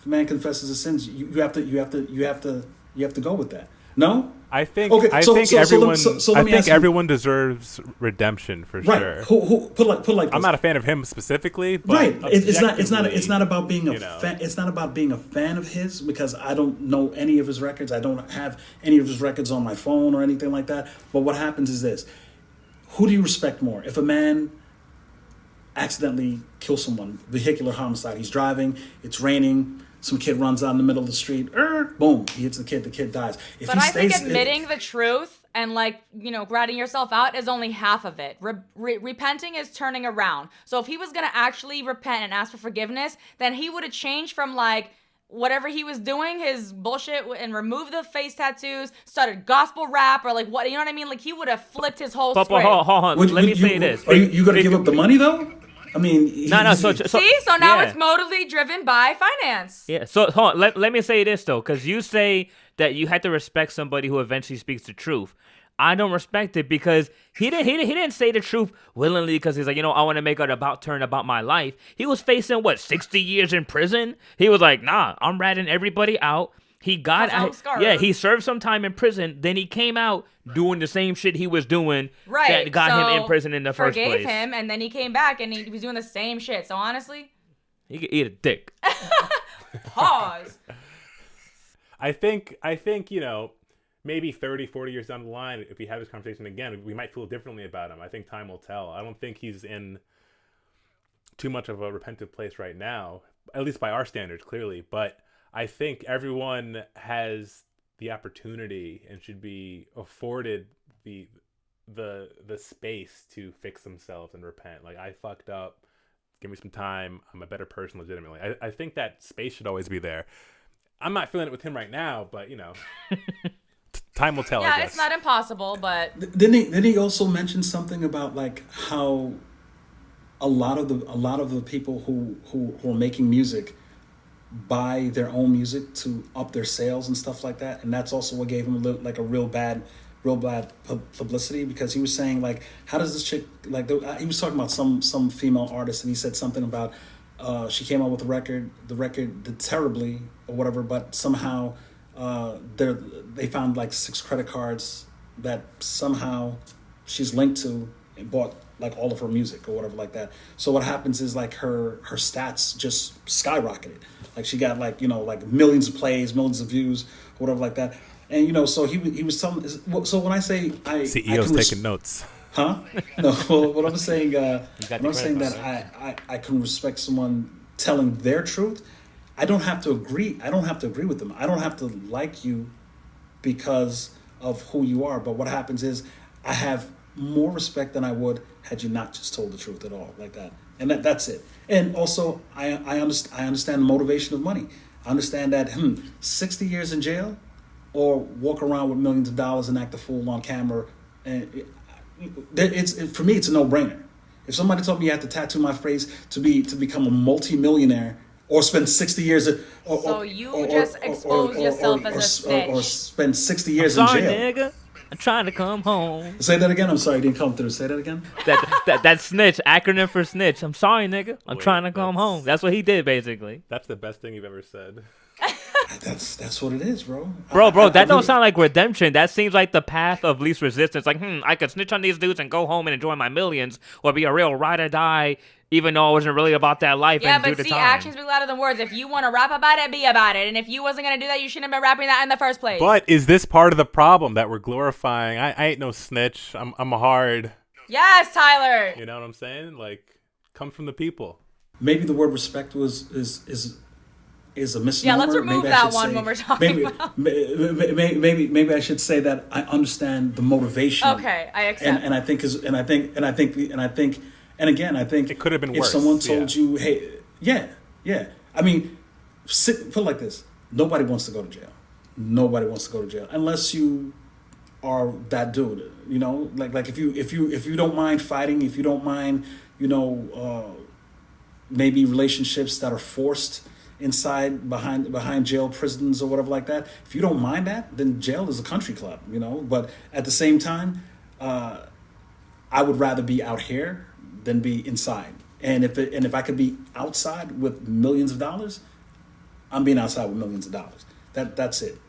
you have to go with that. No? I think Okay, I so- think so- so everyone let me- so let I me think ask you- everyone deserves redemption for Right. sure. Who put like this. I'm not a fan of him specifically, but Right. It's not objectively, about being a you know. fan. It's not about being a fan of his, because I don't know any of his records. I don't have any of his records on my phone or anything like that. But what happens is this: who do you respect more? If a man accidentally kills someone, vehicular homicide, he's driving, it's raining, some kid runs out in the middle of the street, boom, he hits the kid dies. If But he I think stays, admitting the truth and ratting yourself out is only half of it. Repenting is turning around. So if he was gonna actually repent and ask for forgiveness, then he would have changed from whatever he was doing, his bullshit, and removed the face tattoos, started gospel rap, or what, you know what I mean? He would have flipped his whole script. Hold on. Let me say this. Are you going to give up the money though? I mean, No. So now yeah. it's modally driven by finance. Yeah. So hold on. Let me say this though, because you say that you had to respect somebody who eventually speaks the truth. I don't respect it because he didn't say the truth willingly because he's like, I want to make an turn about my life. He was facing 60 years in prison. He was like, nah, I'm ratting everybody out. He got out. Yeah, he served some time in prison. Then he came out doing the same shit he was doing that got him in prison in the first place. Forgave him, and then he came back and he was doing the same shit. So honestly, he could eat a dick. Pause. I think maybe 30, 40 years down the line, if we have this conversation again, we might feel differently about him. I think time will tell. I don't think he's in too much of a repentant place right now, at least by our standards, clearly. But I think everyone has the opportunity and should be afforded the space to fix themselves and repent. I fucked up. Give me some time. I'm a better person legitimately. I think that space should always be there. I'm not feeling it with him right now, but time will tell. I Yeah, guess. it's not impossible, but Didn't he also mention something about how a lot of the people who are making music buy their own music to up their sales and stuff like that, and that's also what gave him a real bad publicity, because he was saying how does this chick he was talking about some female artist, and he said something about she came out with the record did terribly or whatever, but somehow they found 6 credit cards that somehow she's linked to, and bought like all of her music or whatever like that. So what happens is like her stats just skyrocketed. Like she got like, like millions of plays, millions of views, whatever like that. And so he was telling. So when I say CEO's taking notes. Huh? No. What I'm saying, that I can respect someone telling their truth. I don't have to agree. I don't have to agree with them. I don't have to like you because of who you are. But what happens is I have more respect than I would had you not just told the truth at all, like that. And that's it. And also, I understand the motivation of money. I understand that 60 years in jail, or walk around with millions of dollars and act a fool on camera. And for me, it's a no-brainer. If somebody told me you have to tattoo my face to become a multi-millionaire, or spend 60 years, expose yourself as a snitch, or spend 60 years I'm sorry, in jail. Nigga. I'm trying to come home. Say that again. I'm sorry, I didn't come through. Say that again. That snitch, acronym for snitch. I'm sorry, nigga. I'm trying to come home. That's what he did, basically. That's the best thing you've ever said. That's what it is, bro. Bro, that don't sound like redemption. That seems like the path of least resistance. Like, I could snitch on these dudes and go home and enjoy my millions, or be a real ride or die, even though it wasn't really about that life. Yeah, and do but the see, time. actions speak louder than words. If you want to rap about it, be about it. And if you wasn't gonna do that, you shouldn't have been rapping that in the first place. But is this part of the problem that we're glorifying? I ain't no snitch. I'm a hard. Yes, Tyler. You know what I'm saying? Like, come from the people. Maybe the word respect is a misnomer. Yeah, let's remove that one when we're talking about. Maybe I should say that I understand the motivation. Okay, I accept. And I think I think it could have been if worse. someone told you, hey, yeah. I mean, put it like this: nobody wants to go to jail. Nobody wants to go to jail unless you are that dude. Like if you don't mind fighting, if you don't mind, maybe relationships that are forced inside behind jail prisons or whatever like that. If you don't mind that, then jail is a country club, But at the same time, I would rather be out here than be inside. And if I could be outside with millions of dollars, I'm being outside with millions of dollars. That's it,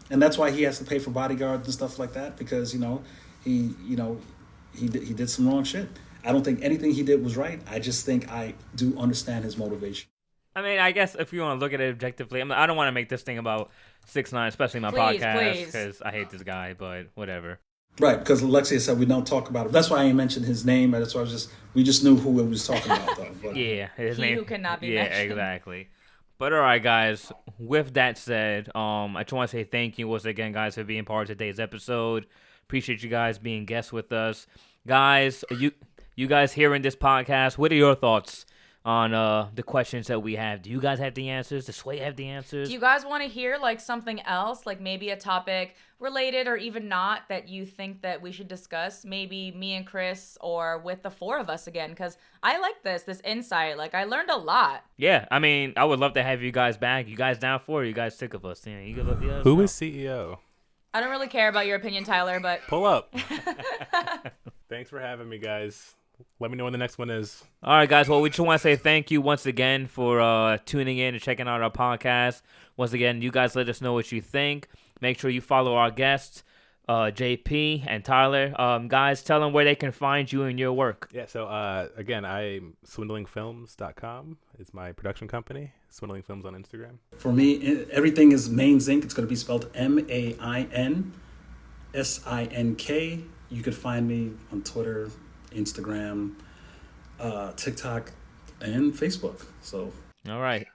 And that's why he has to pay for bodyguards and stuff like that, because he did some wrong shit. I don't think anything he did was right. I just think I do understand his motivation. I mean, I guess if you want to look at it objectively, I don't want to make this thing about 6ix9ine, especially my podcast, because I hate this guy, but whatever. Right, because Alexia said we don't talk about it. That's why I ain't mentioned his name. That's why we just knew who it was talking about, though. But. Yeah, his name. Who cannot be mentioned. Yeah, exactly. But all right, guys. With that said, I just want to say thank you once again, guys, for being part of today's episode. Appreciate you guys being guests with us, guys. You guys hearing this podcast? What are your thoughts on the questions that we have? Do you guys have the answers? Does Sway have the answers? Do you guys want to hear like something else, like maybe a topic related or even not that you think that we should discuss? Maybe me and Chris, or with the four of us again, because I like this insight. Like, I learned a lot. Yeah, I mean, I would love to have you guys back. You guys down for it? You guys sick of us? Yeah, Who is CEO? I don't really care about your opinion, Tyler, but pull up. Thanks for having me, guys. Let me know when the next one is. All right, guys. Well, we just want to say thank you once again for tuning in and checking out our podcast. Once again, you guys let us know what you think. Make sure you follow our guests, JP and Tyler. Guys, tell them where they can find you and your work. Yeah, so again, I'm swindlingfilms.com. It's my production company. Swindling Films on Instagram. For me, everything is Mainz Inc. It's going to be spelled MAINSINK. You can find me on Twitter, Instagram, TikTok, and Facebook. So, all right.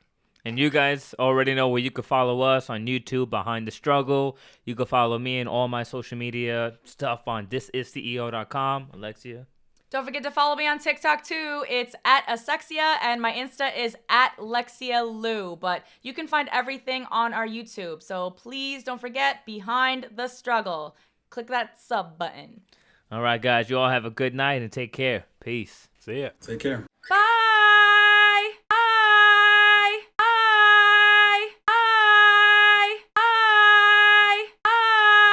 And you guys already know where you can follow us on YouTube, Behind the Struggle. You can follow me and all my social media stuff on thisisceo.com. Alexia? Don't forget to follow me on TikTok, too. It's @Asexia, and my Insta is @LexiaLou. But you can find everything on our YouTube. So please don't forget, Behind the Struggle. Click that sub button. All right, guys. You all have a good night and take care. Peace. See ya. Take care. Bye.